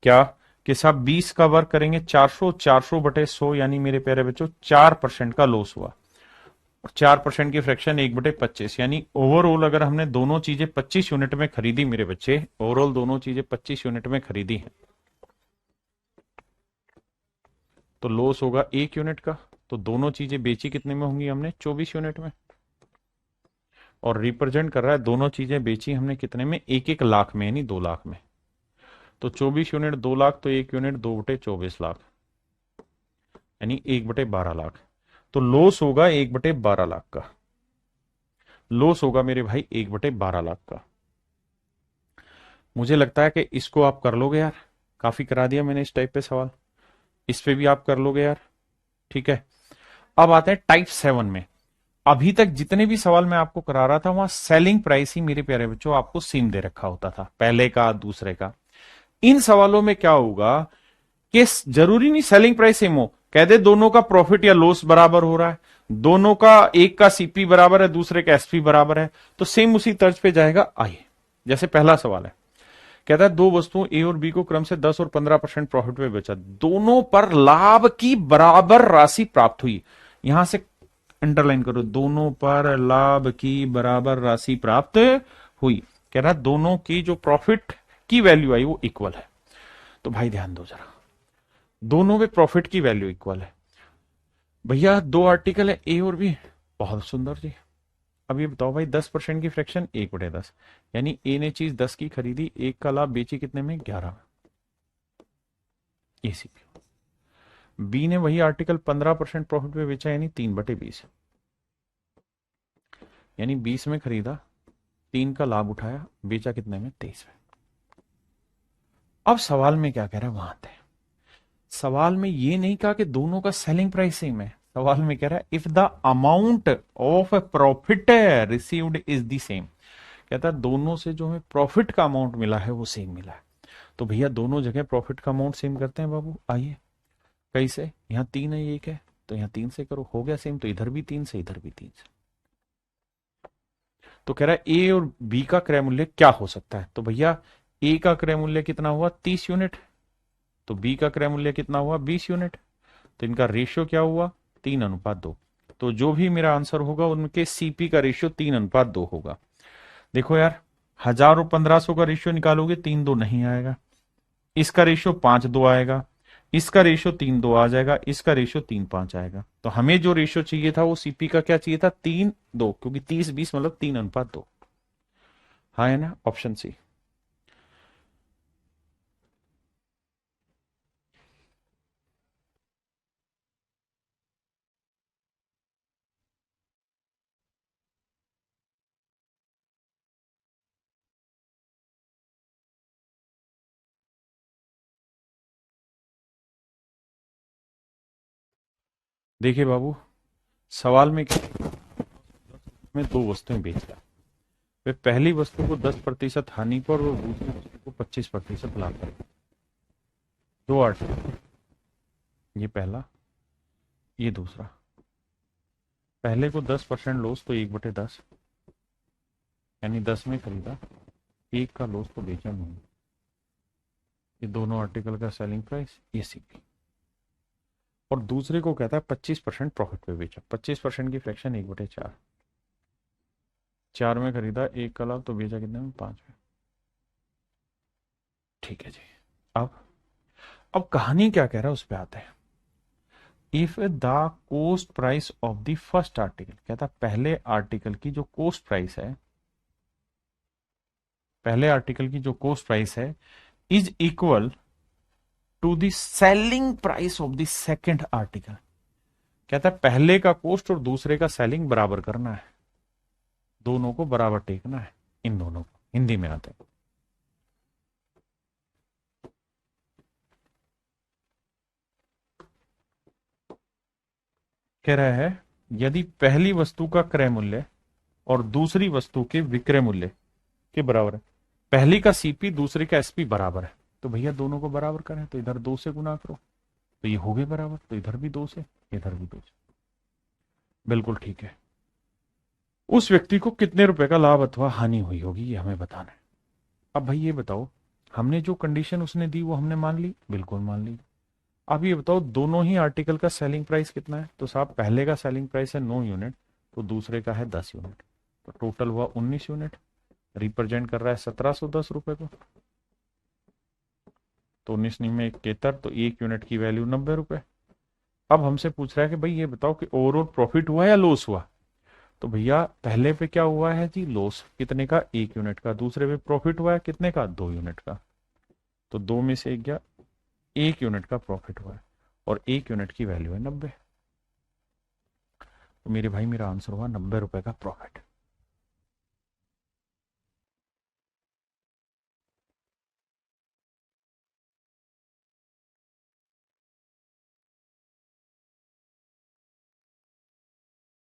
क्या? कि साहब 20 का वर्क करेंगे 400, 400/100, यानी मेरे प्यारे बच्चों 4% का लॉस हुआ। और 4% की फ्रैक्शन 1/25, यानी ओवरऑल अगर हमने दोनों चीजें 25 यूनिट में खरीदी मेरे बच्चे, ओवरऑल दोनों चीजें 25 यूनिट में खरीदी हैं, तो लॉस होगा 1 यूनिट का। तो दोनों चीजें बेची कितने में होंगी? हमने 24 यूनिट में। और रिप्रेजेंट कर रहा है दोनों चीजें बेची हमने कितने में? 1 1 लाख में, यानी 2 लाख में। तो 24 यूनिट 2 लाख, तो 1 यूनिट 2/24 लाख, यानी 1/12 लाख। तो लॉस होगा 1/12 लाख का, लॉस होगा मेरे भाई 1/12 लाख का। मुझे लगता है कि इसको आप कर लोगे यार, काफी करा दिया मैंने इस टाइप पे सवाल, इस पे भी आप कर लोगे यार। ठीक है, अब आते हैं टाइप 7 में। अभी तक जितने भी सवाल मैं आपको करा रहा था, वहां सेलिंग प्राइस ही मेरे प्यारे बच्चों आपको सेम दे रखा होता था, पहले का दूसरे का। इन सवालों में क्या होगा कि जरूरी नहीं सेलिंग प्राइस सेम हो, कह दे दोनों का प्रॉफिट या लॉस बराबर हो रहा है, दोनों का, एक का सीपी बराबर है दूसरे का एसपी बराबर है, तो सेम उसी तर्ज पे जाएगा। आइए, जैसे पहला सवाल है, कहता है दो वस्तुओं ए और बी को क्रम से 10 और 15% प्रॉफिट में बेचा, दोनों पर लाभ की बराबर राशि प्राप्त हुई। यहां से अंडरलाइन करो, दोनों पर लाभ की बराबर राशि प्राप्त हुई। कह रहा है दोनों की जो प्रॉफिट की वैल्यू आई वो इक्वल है। तो भाई ध्यान दो जरा, दोनों में प्रॉफिट की वैल्यू इक्वल है। भैया दो आर्टिकल है ए और बी, बहुत सुंदर जी। अब ये बताओ भाई 10% की फ्रैक्शन 1/10, यानी ए ने चीज 10 की खरीदी, एक का लाभ बेची कितने में, 11 में, एसीपी। बी ने वही आर्टिकल 15% प्रॉफिट पे बेचा, यानी 3/20, यानी 20 में खरीदा, 3 का लाभ उठाया, बेचा कितने में, 23 में। अब सवाल में क्या कह रहा है वहां आते हैं। सवाल में ये नहीं कहा कि दोनों का सेलिंग प्राइस सेम है, सवाल में कह रहा है if the amount of profit received is the same. कहता है दोनों से जो हमें प्रॉफिट का अमाउंट मिला है वो सेम मिला है। तो भैया दोनों जगह प्रॉफिट का अमाउंट सेम करते हैं बाबू, आइए। कैसे, यहां 3 है, एक है, तो यहां 3 से करो, हो गया सेम, तो इधर भी 3 से, इधर भी 3 से। तो कह रहा है ए और बी का क्रय मूल्य क्या हो सकता है। तो भैया ए का क्रय मूल्य कितना हुआ, 30 यूनिट, तो बी का क्रय मूल्य कितना हुआ, 20 यूनिट। तो इनका रेशियो क्या हुआ, 3:2। तो जो भी मेरा आंसर होगा उनके सीपी का रेशियो 3:2 होगा। देखो यार, 1000 और 1500 का रेशियो निकालोगे 3:2 नहीं आएगा, इसका रेशियो 5:2 आएगा, इसका रेशियो 3:2 आ जाएगा, इसका रेशियो 3:5 आएगा। तो हमें जो रेशियो चाहिए था वो सीपी का क्या चाहिए था, 3:2, क्योंकि 30-20 मतलब 3:2। हाँ है ना, ऑप्शन सी। देखिए बाबू, सवाल में क्या, में दो वस्तुएं बेच रहा है, वे पहली वस्तु को 10% हानि पर और दूसरी वस्तु को 25% लाभ पर। दो आर्टिकल, ये पहला, ये दूसरा। पहले को 10% लॉस, तो 1/10, यानी 10 में खरीदा, एक का लॉस तो बेचा नहीं। ये दोनों आर्टिकल का सेलिंग प्राइस, ये सीपी। और दूसरे को कहता है 25% प्रॉफिट पे बेचा, 25% की फ्रैक्शन 1/4, 4 में खरीदा, एक का लाभ तो बेचा कितने में, 5 में। ठीक है जी। अब कहानी क्या कह रहा है उस पर आते हैं। If the coast price of the first article, कहता पहले आर्टिकल की जो कोस्ट प्राइस है, पहले आर्टिकल की जो कोस्ट प्राइस है is equal to the selling price of the second article. कहता है पहले का कोस्ट और दूसरे का सेलिंग बराबर करना है, दोनों को बराबर टेकना है, इन दोनों को हिंदी में आते हैं। कह रहा है यदि पहली वस्तु का क्रय मूल्य और दूसरी वस्तु के विक्रय मूल्य के बराबर है, पहली का सीपी दूसरे का एसपी बराबर है, तो भैया दोनों को बराबर करें, तो इधर 2 से गुना करो, तो ये हो गए बराबर, तो इधर भी 2 से, इधर भी 2 से। बिल्कुल ठीक है। उस व्यक्ति को कितने रुपए का लाभ अथवा हानि हुई होगी ये हमें बताना है। अब भाई ये बताओ, हमने जो कंडीशन उसने दी वो हमने मान ली, बिल्कुल मान ली। अब ये बताओ दोनों ही आर्टिकल का सेलिंग प्राइस कितना है, तो साहब पहले का सेलिंग प्राइस है 9 यूनिट, तो दूसरे का है 10 यूनिट, तो टोटल हुआ 19 यूनिट, रिप्रेजेंट कर रहा है 1710 रुपए को। तो 19 में 71, तो 1 यूनिट की वैल्यू 90 रुपए। अब हमसे पूछ रहा है कि भाई ये बताओ कि ओवरऑल प्रॉफिट हुआ या लॉस हुआ। तो भैया पहले पे क्या हुआ है जी, लॉस कितने का, 1 यूनिट का, दूसरे पे प्रॉफिट हुआ है कितने का, 2 यूनिट का। तो 2 में से 1 गया, 1 यूनिट का प्रॉफिट हुआ है और 1 यूनिट की वैल्यू है 90। तो मेरे भाई मेरा आंसर हुआ 90 रुपए का प्रॉफिट।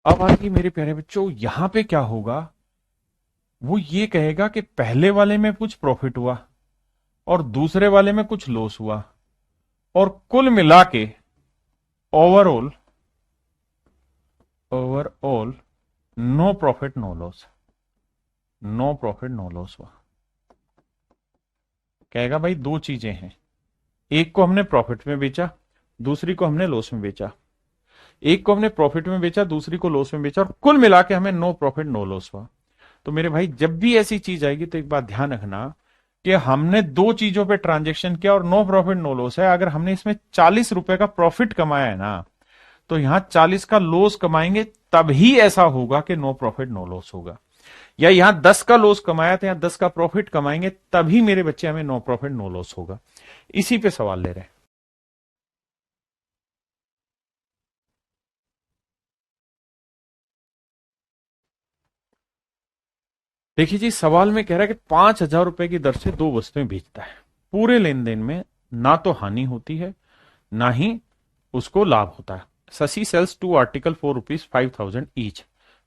अब आगे मेरे प्यारे बच्चों, यहां पे क्या होगा, वो ये कहेगा कि पहले वाले में कुछ प्रॉफिट हुआ और दूसरे वाले में कुछ लॉस हुआ, और कुल मिला के overall overall no profit no loss, no profit no loss हुआ। कहेगा भाई दो चीजें हैं, एक को हमने प्रॉफिट में बेचा, दूसरी को हमने लॉस में बेचा। एक को हमने प्रॉफिट में बेचा, दूसरी को लॉस में बेचा, और कुल मिला के हमें नो प्रॉफिट नो लॉस हुआ। तो मेरे भाई जब भी ऐसी चीज आएगी तो एक बात ध्यान रखना कि हमने दो चीजों पे ट्रांजेक्शन किया और नो प्रॉफिट नो लॉस है। अगर हमने इसमें 40 रुपए का प्रॉफिट कमाया है ना, तो यहां 40 का लॉस कमाएंगे तभी ऐसा होगा कि नो प्रॉफिट नो लॉस होगा। या यहां 10 का लॉस कमाया तो यहां 10 का प्रॉफिट कमाएंगे तभी मेरे बच्चे हमें नो प्रॉफिट नो लॉस होगा। इसी पे सवाल ले रहे हैं। देखिए जी, सवाल में कह रहा है कि 5,000 रुपए की दर से दो वस्तुएं बेचता है। पूरे लेन देन में ना तो हानि होती है ना ही उसको लाभ होता है। शशि सेल्स टू आर्टिकल फॉर ₹5,000 each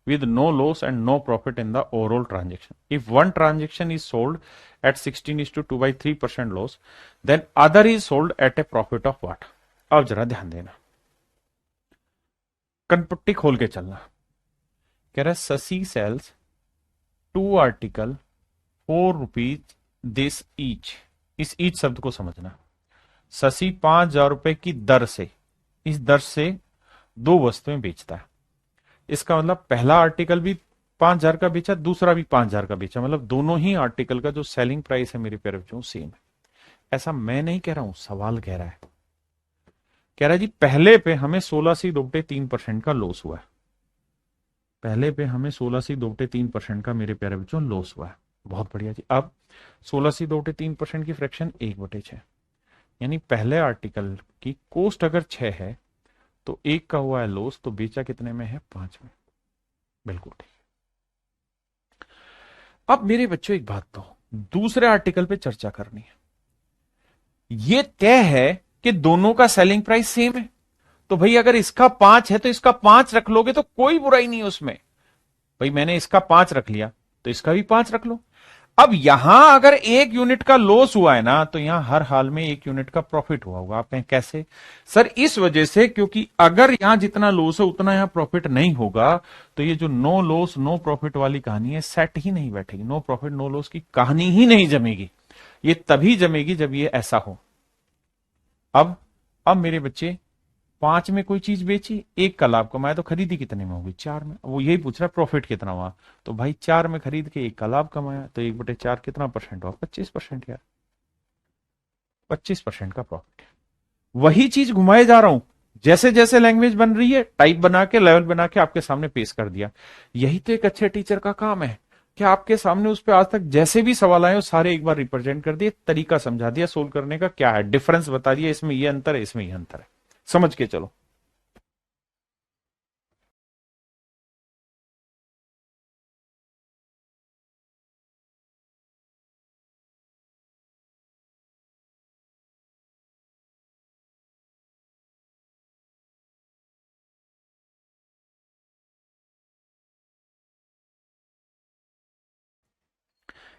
with no loss and no profit in the overall transaction. If one transaction is sold at 16:2/3% loss, then other is sold at a profit of what? अब जरा ध्यान देना, कनपट्टी खोल के चलना। कह रहा है Shashi sells two article ₹4 this each. इस ईच शब्द को समझना। शशि 5,000 रुपए की दर से, इस दर से दो वस्तुएं बेचता है। इसका मतलब पहला आर्टिकल भी 5,000 का बेचा, दूसरा भी 5,000 का बेचा, मतलब दोनों ही आर्टिकल का जो सेलिंग प्राइस है मेरे प्यारे बच्चों सेम है। ऐसा मैं नहीं कह रहा हूं, सवाल कह रहा है। कह रहा है जी पहले पे हमें 16.3% का लॉस हुआ है। पहले पे हमें 16.3% का मेरे प्यारे बच्चों लॉस हुआ है। बहुत बढ़िया जी। अब 16.3% की फ्रैक्शन 1/6, यानी पहले आर्टिकल की कॉस्ट अगर 6 है तो 1 का हुआ है लॉस, तो बेचा कितने में है? 5 में। बिल्कुल ठीक। अब मेरे बच्चों एक बात तो दूसरे आर्टिकल पे चर्चा करनी है। ये तय है कि दोनों का सेलिंग प्राइस सेम है, तो भाई अगर इसका 5 है तो इसका 5 रख लोगे तो कोई बुराई नहीं है उसमें। भाई मैंने इसका 5 रख लिया तो इसका भी 5 रख लो। अब यहां अगर 1 यूनिट का लॉस हुआ है ना, तो यहां हर हाल में 1 यूनिट का प्रॉफिट हुआ होगा। आप कहें कैसे? सर इस वजह से, क्योंकि अगर यहां जितना लॉस है उतना यहां प्रॉफिट नहीं होगा, तो ये जो नो लॉस नो प्रॉफिट वाली कहानी है सेट ही नहीं बैठेगी। नो प्रॉफिट नो लॉस की कहानी ही नहीं जमेगी। ये तभी जमेगी जब ये ऐसा हो। अब मेरे बच्चे 5 में कोई चीज बेची, 1 का लाभ कमाया, तो खरीदी कितने में होगी? 4 में। वो यही पूछ रहा है प्रॉफिट कितना हुआ, तो भाई 4 में खरीद के 1 का लाभ कमाया, तो 1/4 कितना परसेंट हुआ? 25% यार, 25% का प्रॉफिट। वही चीज घुमाए जा रहा हूं, जैसे जैसे लैंग्वेज बन रही है टाइप बना के लेवल बना के आपके सामने पेश कर दिया। यही तो एक अच्छे टीचर का काम है कि आपके सामने उस पर आज तक जैसे भी सवाल आए वो सारे एक बार रिप्रेजेंट कर दिए, तरीका समझा दिया, सोल्व करने का क्या है, डिफरेंस बता दिया, इसमें ये अंतर है, इसमें ये अंतर है, समझ के चलो।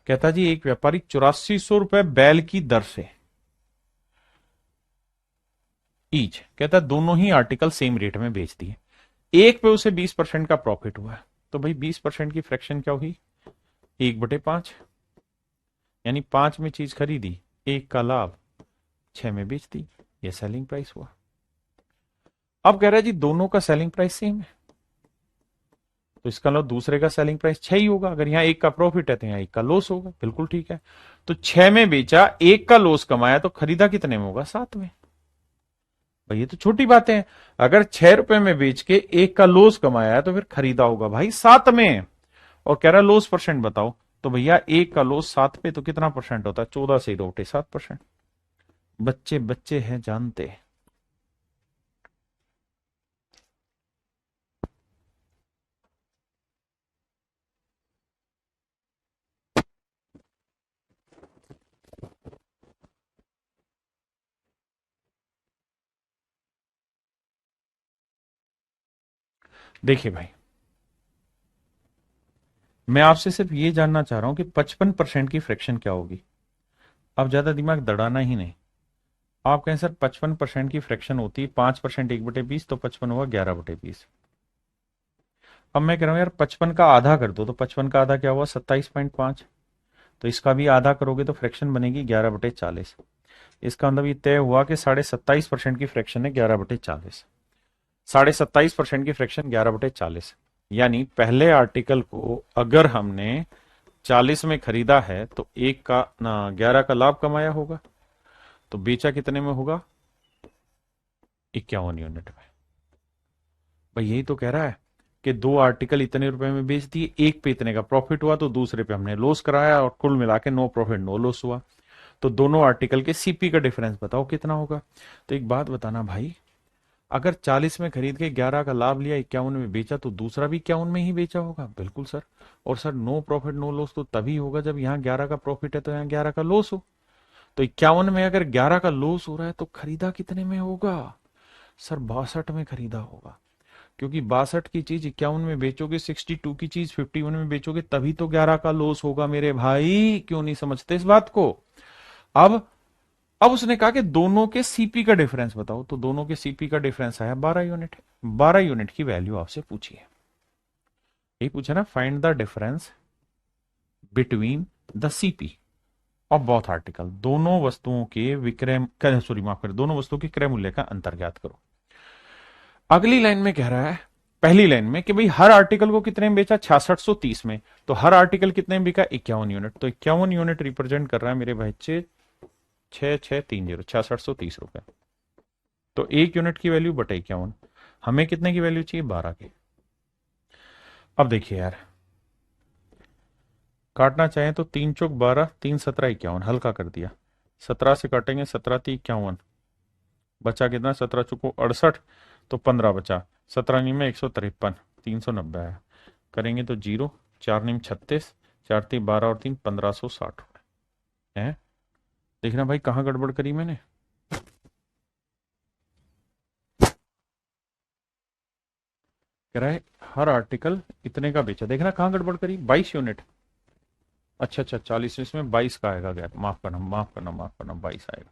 कहता जी एक व्यापारी 8400 रुपए बैल की दर से ईच, कहता दोनों ही आर्टिकल सेम रेट में बेच दिए। एक पे उसे 20% का प्रॉफिट हुआ है, तो भाई 20% की फ्रैक्शन क्या हुई? 1/5, यानी 5 में चीज खरीदी, 1 का लाभ, 6 में बेच दी, ये सेलिंग प्राइस हुआ। अब कह रहा है जी दोनों का सेलिंग प्राइस सेम है, तो इसका मतलब दूसरे का सेलिंग प्राइस 6 ही होगा। अगर यहां 1 का प्रॉफिट है तो यहां 1 का लॉस होगा। बिल्कुल ठीक है। तो 6 में बेचा, 1 का लॉस कमाया, तो खरीदा कितने में होगा? 7 में। भाई ये तो छोटी बात है। अगर 6 रुपए में बेच के 1 का लॉस कमाया है तो फिर खरीदा होगा भाई 7 में। और कह रहा है लॉस परसेंट बताओ, तो भैया 1 का लॉस 7 पे तो कितना परसेंट होता है? 14 से 2/7%। बच्चे बच्चे हैं जानते। देखिए भाई, मैं आपसे सिर्फ ये जानना चाह रहा हूं कि 55% की फ्रैक्शन क्या होगी। अब ज्यादा दिमाग दड़ाना ही नहीं। आप कहें सर 55% की फ्रैक्शन होती है 5% 1/20, तो 55 हुआ 11/20। अब मैं कह रहा हूं यार 55 का आधा कर दो, तो 55 का आधा क्या हुआ 27.5। तो इसका भी आधा करोगे तो फ्रैक्शन बनेगी 11/40। इसका मतलब ये तय हुआ कि 27.5% की फ्रैक्शन है 11/40। 27.5% की फ्रैक्शन 11/40, यानी पहले आर्टिकल को अगर हमने 40 में खरीदा है तो एक का ना 11 का लाभ कमाया होगा, तो बेचा कितने में होगा 51 यूनिट में। भाई यही तो कह रहा है कि दो आर्टिकल इतने रुपए में बेच दिए, एक पे इतने का प्रॉफिट हुआ तो दूसरे पे हमने लॉस कराया, और कुल मिला के नो प्रॉफिट नो लॉस हुआ। तो दोनों आर्टिकल के सीपी का डिफरेंस बताओ कितना होगा। तो एक बात बताना भाई, अगर 40 में खरीद के 11 का लाभ लिया, 51 में बेचा, तो दूसरा भी 51 में ही बेचा होगा। बिल्कुल सर। और sir no profit no loss तो तभी होगा जब यहाँ 11 का प्रॉफिट है तो यहाँ 11 का लॉस हो। तो 51 में अगर 11 का लॉस हो रहा है तो खरीदा कितने में होगा सर, 62 में खरीदा होगा। क्योंकि 62 की चीज 51 में बेचोगे, 62 की चीज 51 में बेचोगे, तभी तो 11 का लॉस होगा मेरे भाई। क्यों नहीं समझते इस बात को। अब अब उसने कहा कि दोनों के सीपी का डिफरेंस बताओ, तो दोनों के सीपी का डिफरेंस आया 12 यूनिट। 12 यूनिट की वैल्यू आपसे पूछी है, यही पूछा ना, find the difference between the CP of both article. दोनों वस्तुओं के विक्रय, सॉरी माफ करें, दोनों वस्तुओं के क्रय मूल्य का अंतर ज्ञात करो। अगली लाइन में कह रहा है, पहली लाइन में, कि भाई हर आर्टिकल को कितने में बेचा 6630 में, तो हर आर्टिकल कितने में बिका 51 यूनिट। तो 51 यूनिट रिप्रेजेंट कर रहा है मेरे बच्चे 6630, 6630 रुपए। तो एक यूनिट की वैल्यू बटे 51, हमें कितने की वैल्यू चाहिए 12 की। अब देखिए यार, काटना चाहें तो 3 चौक 12, 3 17 51, हल्का कर दिया। 17 से काटेंगे, 17 × 51, बचा कितना, 17 चौको 68, तो 15 बचा। 17 × 153, 390 आया। करेंगे तो 0, 4 × 36, 4 × 3 = 12 और 3 = 1560 है। देखना भाई कहाँ गड़बड़ करी मैंने। कह रहा है हर आर्टिकल इतने का बेचा, देखना कहाँ गड़बड़ करी, 22 यूनिट। अच्छा अच्छा, 40, इसमें 22 का आएगा गैप, माफ करना माफ करना माफ करना, 22 आएगा,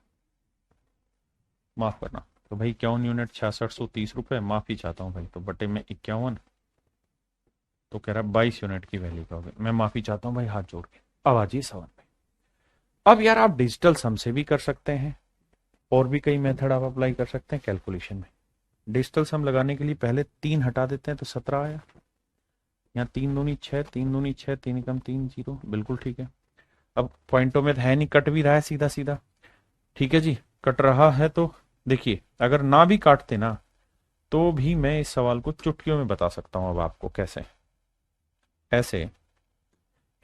माफ करना। तो भाई 51 यूनिट 6630 रुपए, माफी चाहता हूँ भाई, तो बटे में 51, तो कह रहा है 22 यूनिट की वैल्यू का होगा। मैं माफी चाहता हूँ भाई, हाथ जोड़ के। अब आ जाइए सवाल पे। अब यार आप डिजिटल सम से भी कर सकते हैं, और भी कई मेथड आप अप्लाई कर सकते हैं कैलकुलेशन में। डिजिटल सम लगाने के लिए पहले 3 हटा देते हैं तो 17 आया। यहाँ 3 दूनी 6, 3 दूनी 6, 3 × 3 0, बिल्कुल ठीक है। अब पॉइंटों में है नहीं, कट भी रहा है सीधा सीधा, ठीक है जी, कट रहा है। तो देखिए अगर ना भी काटते ना, तो भी मैं इस सवाल को चुटकियों में बता सकता हूं। अब आपको कैसे, ऐसे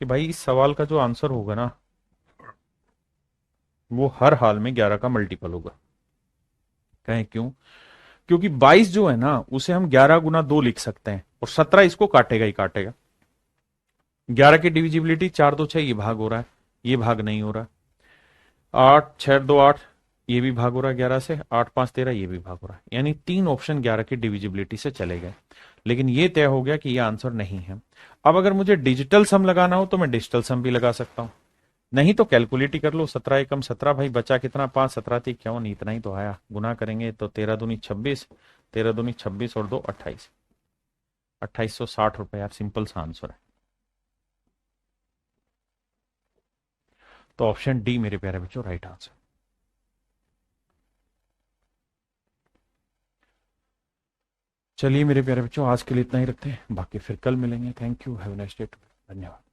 कि भाई इस सवाल का जो आंसर होगा ना, वो हर हाल में 11 का मल्टीपल होगा। कहें क्यों, क्योंकि 22 जो है ना, उसे हम 11 × 2 लिख सकते हैं, और 17 इसको काटेगा ही काटेगा। 11 की डिविजिबिलिटी 4 2 6, ये भाग हो रहा है, ये भाग नहीं हो रहा। 8 6 2 8, ये भी भाग हो रहा है 11 से, 8 5 13, ये भी भाग हो रहा है। यानी 3 ऑप्शन 11 की डिविजिबिलिटी से चले गए, लेकिन ये तय हो गया कि ये आंसर नहीं है। अब अगर मुझे डिजिटल सम लगाना हो तो मैं डिजिटल सम भी लगा सकता हूं, नहीं तो कैलकुलेट ही कर लो। 17 × 1 = 17, भाई बचा कितना 5, 17 × 3 = 51, इतना ही तो आया। गुना करेंगे तो 13 दूनी 26, 13 दूनी 26 और 2 28, 2860 रुपए यार, सिंपल सा आंसर है। तो ऑप्शन डी मेरे प्यारे बच्चों राइट आंसर। चलिए मेरे प्यारे बच्चों, आज के लिए इतना ही रखते हैं, बाकी फिर कल मिलेंगे। Thank you, have a nice day, धन्यवाद।